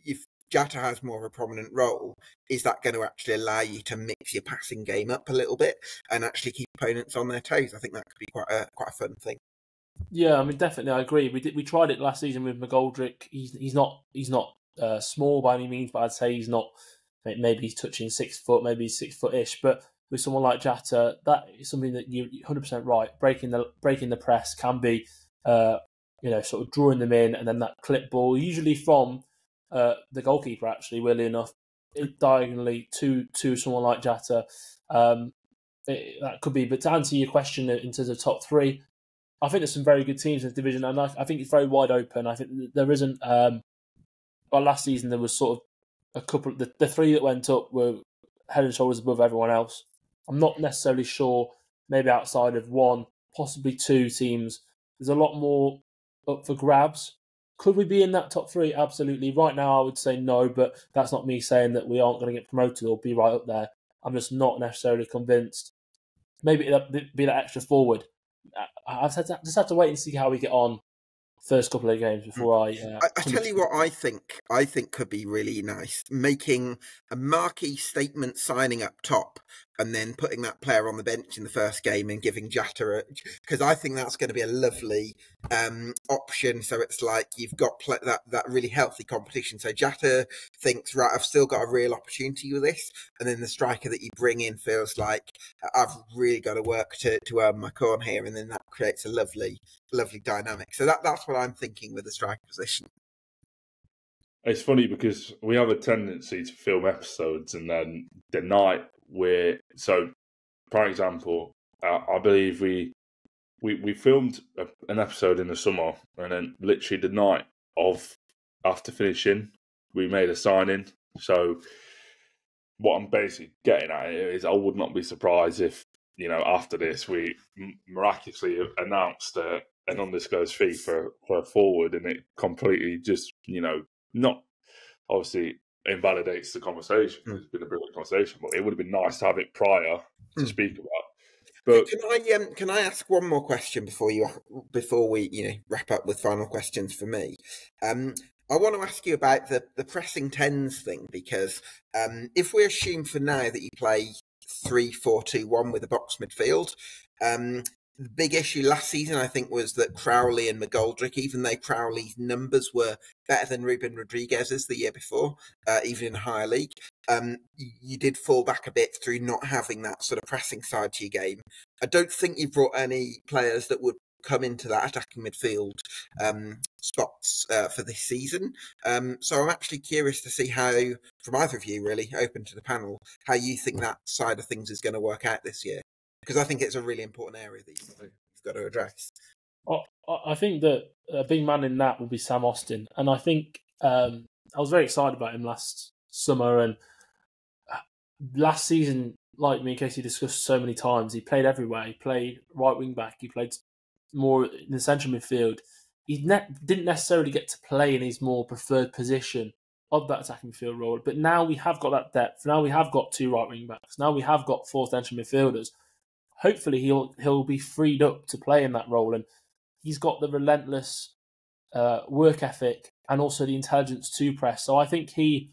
if Jatta has more of a prominent role, is that going to actually allow you to mix your passing game up a little bit and actually keep opponents on their toes? I think that could be quite a fun thing. Yeah, I mean, definitely, I agree. We tried it last season with McGoldrick. He's not small by any means, but I'd say he's not. Maybe he's touching 6 foot, maybe he's 6 foot-ish. But with someone like Jatta, that is something that you're 100% right. Breaking the press can be, sort of drawing them in, and then that clip ball, usually from the goalkeeper, actually, weirdly enough, diagonally to someone like Jatta. That could be. But to answer your question in terms of top 3. I think there's some very good teams in this division, and I think it's very wide open. I think there isn't. Last season there was sort of a couple. The 3 that went up were head and shoulders above everyone else. I'm not necessarily sure. Maybe outside of 1, possibly 2 teams, there's a lot more up for grabs. Could we be in that top 3? Absolutely. Right now, I would say no, but that's not me saying that we aren't going to get promoted or be right up there. I'm just not necessarily convinced. Maybe it'll be that extra forward. I've just had to wait and see how we get on first couple of games before I tell you what I think could be really nice, making a marquee statement signing up top and then putting that player on the bench in the first game and giving Jatta because I think that's going to be a lovely option. So it's like you've got that really healthy competition. So Jatta thinks, right, I've still got a real opportunity with this, and then the striker that you bring in feels like I've really got to work to earn my corn here, and then that creates a lovely dynamic. So that's what I'm thinking with the striker position. It's funny because we have a tendency to film episodes and then the night so for example, I believe we filmed an episode in the summer, and then literally the night after finishing, we made a signing. So what I'm basically getting at is I would not be surprised if, after this, we miraculously announced an undisclosed fee for a forward, and it completely just, not obviously invalidates the conversation. It's been a brilliant conversation, but it would have been nice to have it prior to speak about. But can I ask one more question before we wrap up with final questions for me? I want to ask you about the pressing 10s thing, because if we assume for now that you play 3-4-2-1 with a box midfield, the big issue last season, I think, was that Crowley and McGoldrick, even though Crowley's numbers were better than Ruben Rodriguez's the year before, even in higher league, you did fall back a bit through not having that sort of pressing side to your game. I don't think you've brought any players that would come into that attacking midfield spots for this season. So I'm actually curious to see how, from either of you really, open to the panel, how you think that side of things is going to work out this year. Because I think it's a really important area that you've got to address. I think that a big man in that will be Sam Austin. And I think I was very excited about him last summer. And last season, like me and Casey discussed so many times, he played everywhere. He played right wing back. He played more in the central midfield. He didn't necessarily get to play in his more preferred position of that attacking midfield role. But now we have got that depth. Now we have got 2 right wing backs. Now we have got 4 central midfielders. Hopefully he'll be freed up to play in that role, and he's got the relentless work ethic and also the intelligence to press. So I think he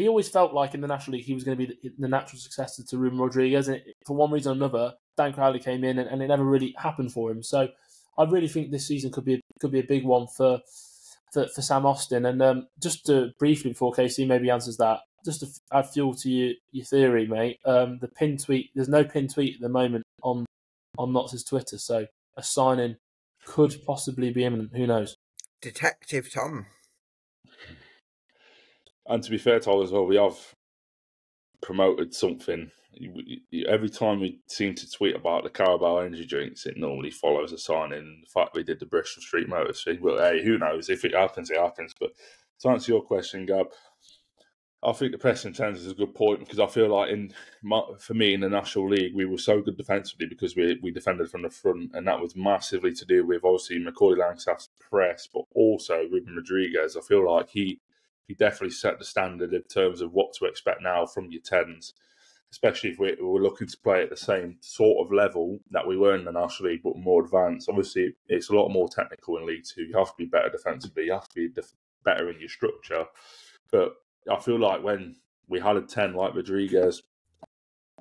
always felt like in the National League he was going to be the natural successor to Ruben Rodriguez, and for one reason or another, Dan Crowley came in and it never really happened for him. So I really think this season could be a big one for Sam Austin. And just to briefly, before Casey maybe answers that, just to add fuel to your theory, mate, the pin tweet, there's no pin tweet at the moment on Notts' Twitter, so a sign-in could possibly be imminent. Who knows? Detective Tom. And to be fair to all as well, we have promoted something. Every time we seem to tweet about the Carabao energy drinks, it normally follows a sign-in. The fact we did the Bristol Street Motors thing, but hey, who knows? If it happens, it happens. But to answer your question, Gab, I think the pressing tens is a good point, because I feel like for me in the National League, we were so good defensively because we defended from the front, and that was massively to do with obviously Macaulay Langstaff's press, but also Ruben Rodriguez. I feel like he definitely set the standard in terms of what to expect now from your tens, especially if we're looking to play at the same sort of level that we were in the National League, but more advanced. Obviously, it's a lot more technical in League Two. You have to be better defensively. You have to be better in your structure, but I feel like when we had a 10 like Rodriguez,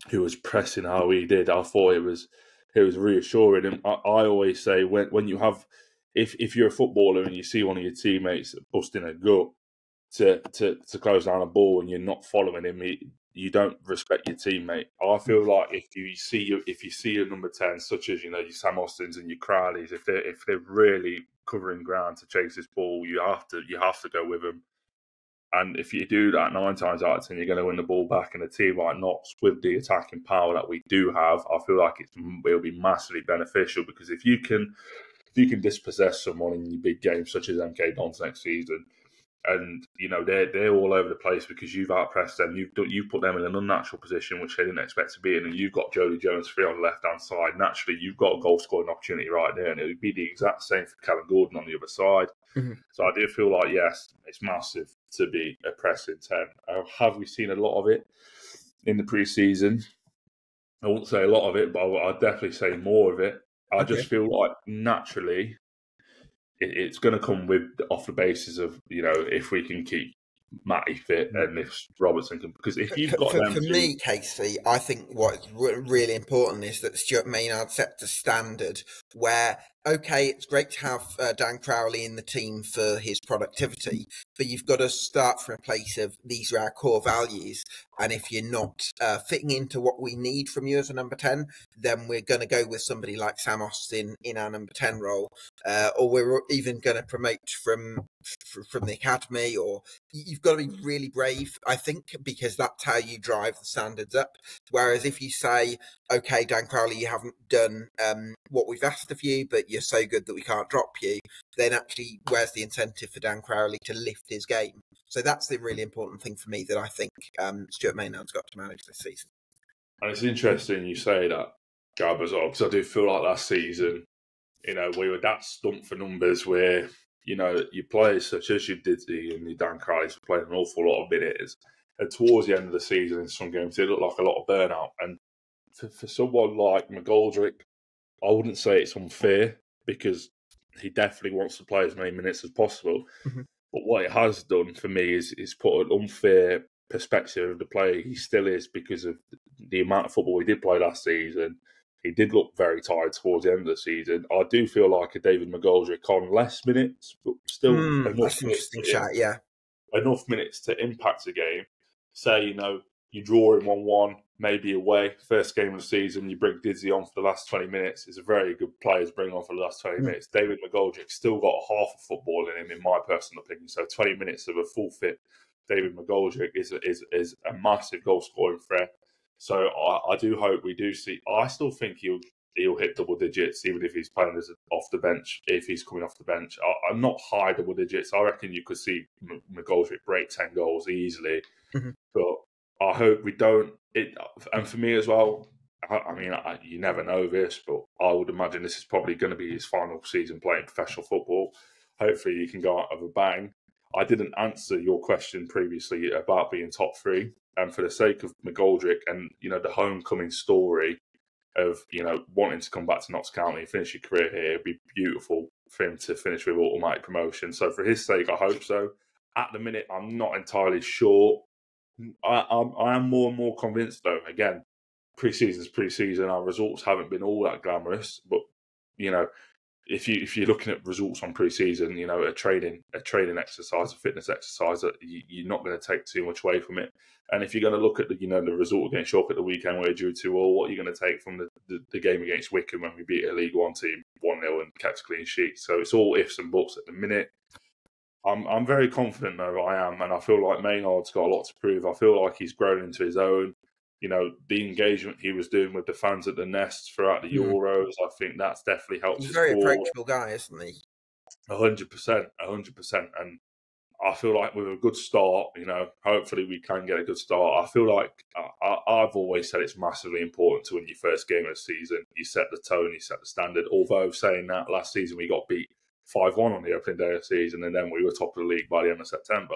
who was pressing how he did, I thought it was reassuring. And I always say when you have, if you're a footballer and you see one of your teammates busting a gut to close down a ball and you're not following him, you don't respect your teammate. I feel like if you see a number 10, such as your Sam Austins and your Crowleys, if they're really covering ground to chase this ball, you have to go with them. And if you do that 9 times out of 10, you're going to win the ball back. And a team like Notts, with the attacking power that we do have, I feel like it'll be massively beneficial, because if you can dispossess someone in your big games, such as MK Dons next season, and they're all over the place because you've outpressed them, you've put them in an unnatural position which they didn't expect to be in, and you've got Jody Jones free on the left hand side. Naturally, you've got a goal scoring opportunity right there, and it would be the exact same for Callum Gordon on the other side. Mm-hmm. So I do feel like, yes, it's massive to be a pressing 10. Have we seen a lot of it in the pre-season? I wouldn't say a lot of it, but I'd definitely say more of it. I just feel like naturally it's going to come off the basis of, if we can keep Matty fit and if Robertson can, because if you've got them... For me, Casey, I think what's really important is that Stuart Maynard set the standard where, okay, it's great to have Dan Crowley in the team for his productivity, but you've got to start from a place of these are our core values, and if you're not fitting into what we need from you as a number 10, then we're going to go with somebody like Sam Austin in our number 10 role, or we're even going to promote from the academy, or you've got to be really brave, I think, because that's how you drive the standards up. Whereas if you say, okay, Dan Crowley, you haven't done what we've asked of you, but you're so good that we can't drop you, then actually where's the incentive for Dan Crowley to lift his game? So that's the really important thing for me that I think Stuart Maynard's got to manage this season. And it's interesting you say that, Gab, as well, because I do feel like last season, we were that stumped for numbers where, your players such as your Diddy and your Dan Crowley were playing an awful lot of minutes. And towards the end of the season in some games, it looked like a lot of burnout. And for someone like McGoldrick, I wouldn't say it's unfair, because he definitely wants to play as many minutes as possible. Mm-hmm. But what it has done for me is put an unfair perspective of the player he still is, because of the amount of football he did play last season. he did look very tired towards the end of the season. I do feel like a David McGoldrick on less minutes, but still enough that's an interesting shout, yeah. Enough minutes to impact the game. Say, you draw him 1-1, maybe away, first game of the season, you bring Dizzy on for the last 20 minutes. It's a very good player to bring on for the last 20 minutes. David McGoldrick's still got half of football in him, in my personal opinion. So 20 minutes of a full fit David McGoldrick is a massive goal scoring threat. So I do hope we do see. I still think he'll hit double digits, even if he's playing as off the bench. If he's coming off the bench, I'm not high double digits. I reckon you could see McGoldrick break 10 goals easily. But I hope we don't. And for me as well, I mean, you never know this, but I would imagine this is probably going to be his final season playing professional football. Hopefully, he can go out of a bang. I didn't answer your question previously about being top three, and for the sake of McGoldrick and the homecoming story of wanting to come back to Notts County and finish your career here, it'd be beautiful for him to finish with automatic promotion. So for his sake, I hope so. At the minute, I'm not entirely sure. I am more and more convinced, though. Again, pre-season's pre-season. Our results haven't been all that glamorous, but if you're looking at results on pre-season, a training exercise, a fitness exercise, you're not going to take too much away from it. And if you're going to look at the result against York at the weekend, where you're due to, or what you're going to take from the game against Wickham when we beat a League One team 1-0 and kept a clean sheet. So it's all ifs and buts at the minute. I'm very confident, though, I am, and I feel like Maynard's got a lot to prove. I feel like he's grown into his own. The engagement he was doing with the fans at the Nest throughout the Euros, I think that's definitely helped. He's a very approachable guy, isn't he? 100%. And I feel like with a good start, hopefully we can get a good start. I feel like I've always said it's massively important to win your first game of the season. You set the tone, you set the standard. Although saying that, last season we got beat 5-1 on the opening day of the season, and then we were top of the league by the end of September.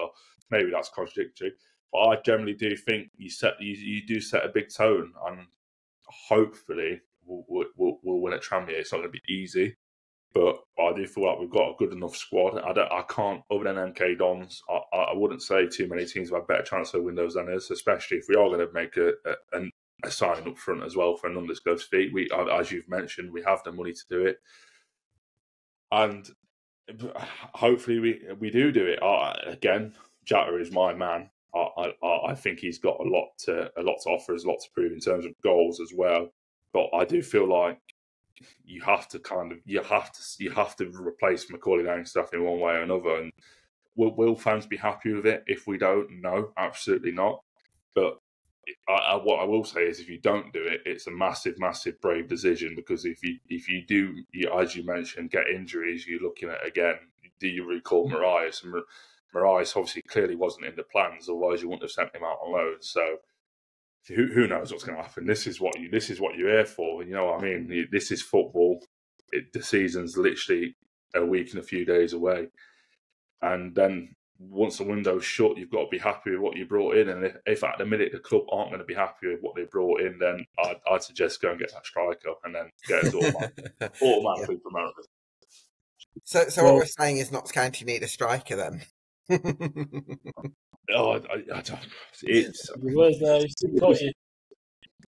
Maybe that's contradictory, but I generally do think you do set a big tone, and hopefully we'll win at Tranmere. It's not going to be easy, but I do feel like we've got a good enough squad. I can't, other than MK Dons, I wouldn't say too many teams have a better transfer windows than us, especially if we are going to make a signing up front as well for an undisclosed fee. We, as you've mentioned, we have the money to do it, and hopefully we do it. Again, Jatta is my man. I think he's got a lot to offer, has a lot to prove in terms of goals as well. But I do feel like you have to replace Macaulay Langstaff in one way or another. And will fans be happy with it if we don't? No, absolutely not. But what I will say is, if you don't do it, it's a massive, massive brave decision, because if you do, as you mentioned, get injuries, you're looking at, again, do you recall Marias? And Marias obviously clearly wasn't in the plans, otherwise you wouldn't have sent him out on loan. So who knows what's going to happen? This is what you're here for. You know what I mean? This is football. The season's literally a week and a few days away, and then once the window's shut, you've got to be happy with what you brought in. And if at the minute the club aren't going to be happy with what they brought in, then I'd suggest go and get that striker and then get us automatically promoted. So what we're saying is Notts County need a striker then?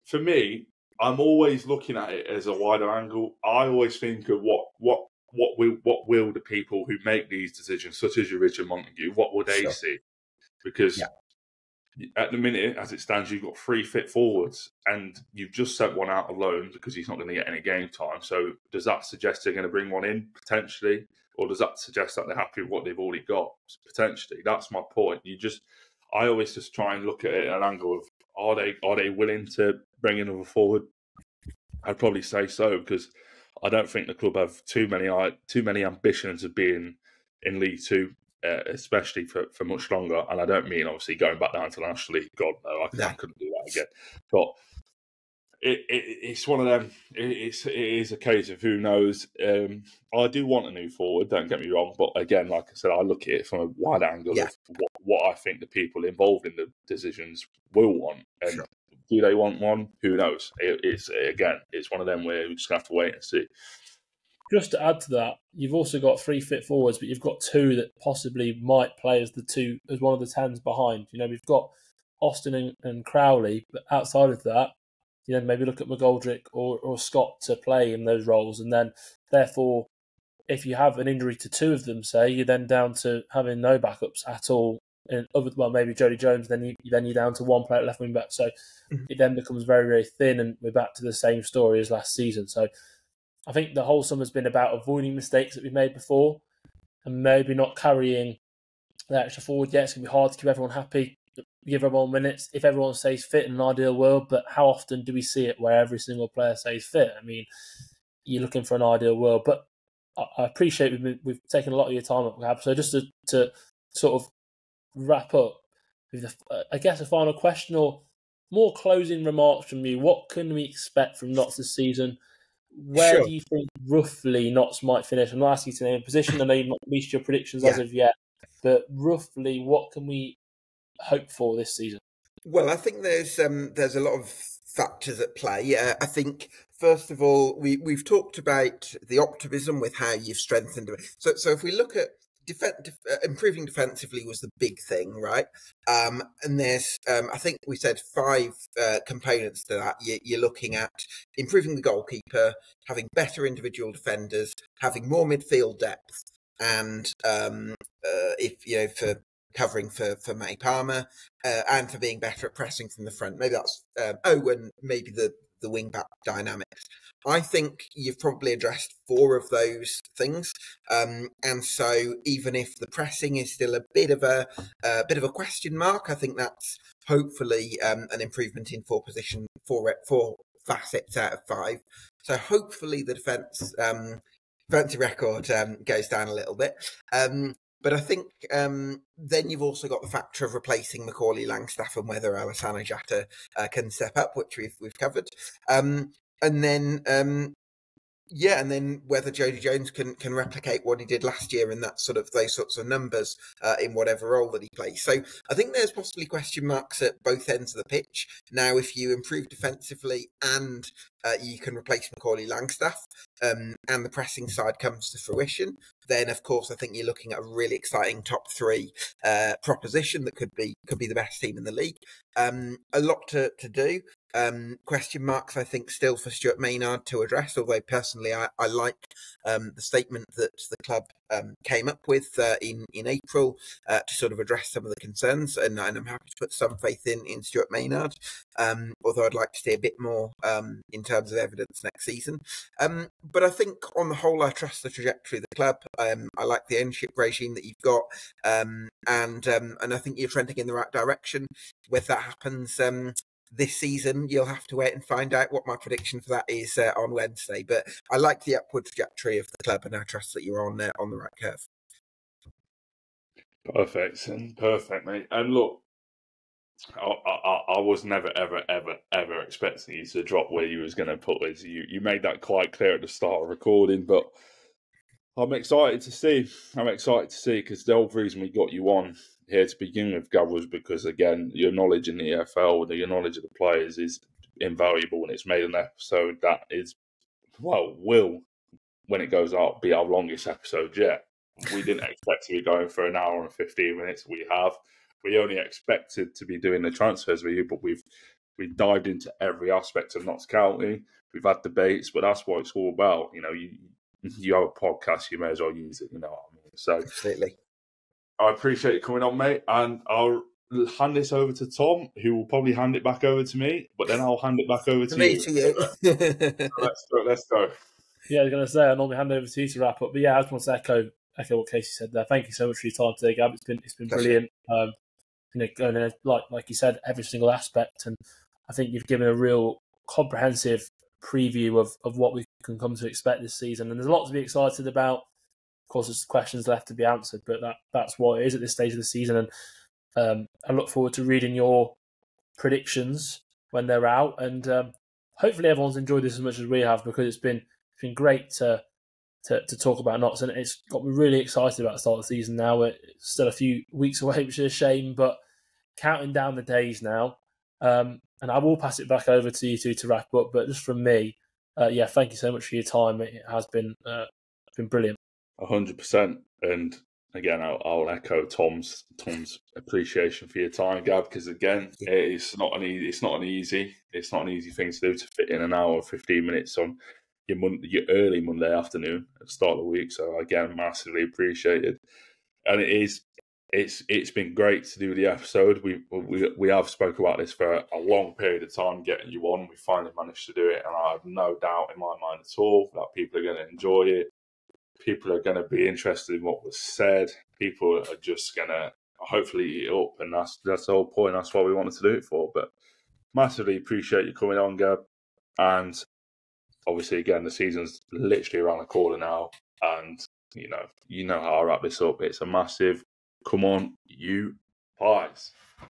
For me, I'm always looking at it as a wider angle. I always think of what will the people who make these decisions, such as your Richard Montague, what will they see? Because at the minute, as it stands, you've got 3 fit forwards, and you've just sent one out alone because he's not going to get any game time. So does that suggest they're going to bring one in potentially, or does that suggest that they're happy with what they've already got potentially? That's my point. I always just try and look at it at an angle of, are they willing to bring another forward? I'd probably say so, because I don't think the club have too many ambitions of being in League Two, especially for much longer. And I don't mean obviously going back down to the National League. God no, I couldn't do that again. But it's one of them. It is a case of who knows. I do want a new forward. Don't get me wrong. But again, like I said, I look at it from a wide angle of what I think the people involved in the decisions will want. And do they want one? Who knows? It's one of them where we just have to wait and see. Just to add to that, you've also got 3 fit forwards, but you've got 2 that possibly might play as one of the 10s behind. We've got Austin and Crowley, but outside of that, you then maybe look at McGoldrick or Scott to play in those roles, and then therefore, if you have an injury to two of them, say, you're then down to having no backups at all. And maybe Jody Jones, then you're down to one player at left wing back. So it then becomes very, very thin, and we're back to the same story as last season. So I think the whole summer's been about avoiding mistakes that we've made before, and maybe not carrying the extra forward. Yeah, it's going to be hard to keep everyone happy, give everyone minutes if everyone stays fit in an ideal world. But how often do we see it where every single player stays fit? I mean, you're looking for an ideal world. But I appreciate we've taken a lot of your time up, Gab. So just to sort of wrap up with, I guess, a final question or more closing remarks from you. What can we expect from Notts this season? Where do you think roughly Notts might finish? I'm not asking you to name a position. I know you've not reached your predictions as of yet, but roughly, what can we hope for this season? Well, I think there's a lot of factors at play. I think first of all, we've talked about the optimism with how you've strengthened it. So if we look at improving defensively was the big thing, right? And there's, I think we said 5 components to that. You're looking at improving the goalkeeper, having better individual defenders, having more midfield depth, and for covering for Matty Palmer, and for being better at pressing from the front. Maybe that's and maybe the wing back dynamics. I think you've probably addressed 4 of those things, and so even if the pressing is still a bit of a question mark, I think that's hopefully an improvement in 4 facets out of 5. So hopefully the defensive record goes down a little bit. But I think then you've also got the factor of replacing Macaulay Langstaff and whether Alassane Jatta can step up, which we've covered. And then whether Jody Jones can replicate what he did last year and those sorts of numbers in whatever role that he plays. So I think there's possibly question marks at both ends of the pitch. Now, if you improve defensively and you can replace Macaulay Langstaff, and the pressing side comes to fruition, then of course I think you're looking at a really exciting top 3 proposition that could be the best team in the league. A lot to do. Question marks, I think, still for Stuart Maynard to address, although personally I like the statement that the club came up with in April to sort of address some of the concerns, and I'm happy to put some faith in Stuart Maynard, although I'd like to see a bit more in terms of evidence next season. But I think on the whole I trust the trajectory of the club. I like the ownership regime that you've got, and I think you're trending in the right direction. Whether that happens this season, you'll have to wait and find out what my prediction for that is on Wednesday. But I like the upward trajectory of the club, and I trust that you're on the right curve. Perfect, mate. And look, I was never, ever expecting you to drop where you was going to put us. You made that quite clear at the start of recording, but I'm excited to see. Because the whole reason we got you on here to begin with, Gav, was because, again, your knowledge in the EFL, your knowledge of the players is invaluable, and it's made an episode that is, will, when it goes out, be our longest episode yet. We didn't expect to be going for an hour and 15 minutes. We have. We only expected to be doing the transfers with you, but we've dived into every aspect of Notts County. We've had debates, but that's what it's all about. You have a podcast, you may as well use it. You know what I mean? So absolutely. I appreciate you coming on, mate, and I'll hand this over to Tom, who will probably hand it back over to me, but then I'll hand it back over to you. So let's go. Yeah, I was going to say, I normally hand over to you to wrap up, but yeah, I just want to echo what Casey said there. Thank you so much for your time today, Gab. It's been brilliant. Going in, like you said, every single aspect, and I think you've given a real comprehensive preview of what we can come to expect this season. And there's a lot to be excited about. Of course, there's questions left to be answered, but that's what it is at this stage of the season. And I look forward to reading your predictions when they're out. And hopefully everyone's enjoyed this as much as we have, because it's been great to talk about Notts, and it's got me really excited about the start of the season now. It's still a few weeks away, which is a shame, but counting down the days now. And I will pass it back over to you two to wrap up. But just from me, thank you so much for your time. It has been brilliant. 100%. And again, I'll echo Tom's appreciation for your time, Gab, because again, it's not an easy thing to do, to fit in an hour, 15 minutes on your early Monday afternoon at the start of the week. So again, massively appreciated, and it's been great to do the episode. We have spoke about this for a long period of time, getting you on. We finally managed to do it, and I have no doubt in my mind at all that people are going to enjoy it. People are going to be interested in what was said. People are just going to hopefully eat it up, and that's the whole point. That's what we wanted to do it for. But massively appreciate you coming on, Gab. And obviously, again, the season's literally around the corner now, and you know how I wrap this up. It's a massive come on, you pies.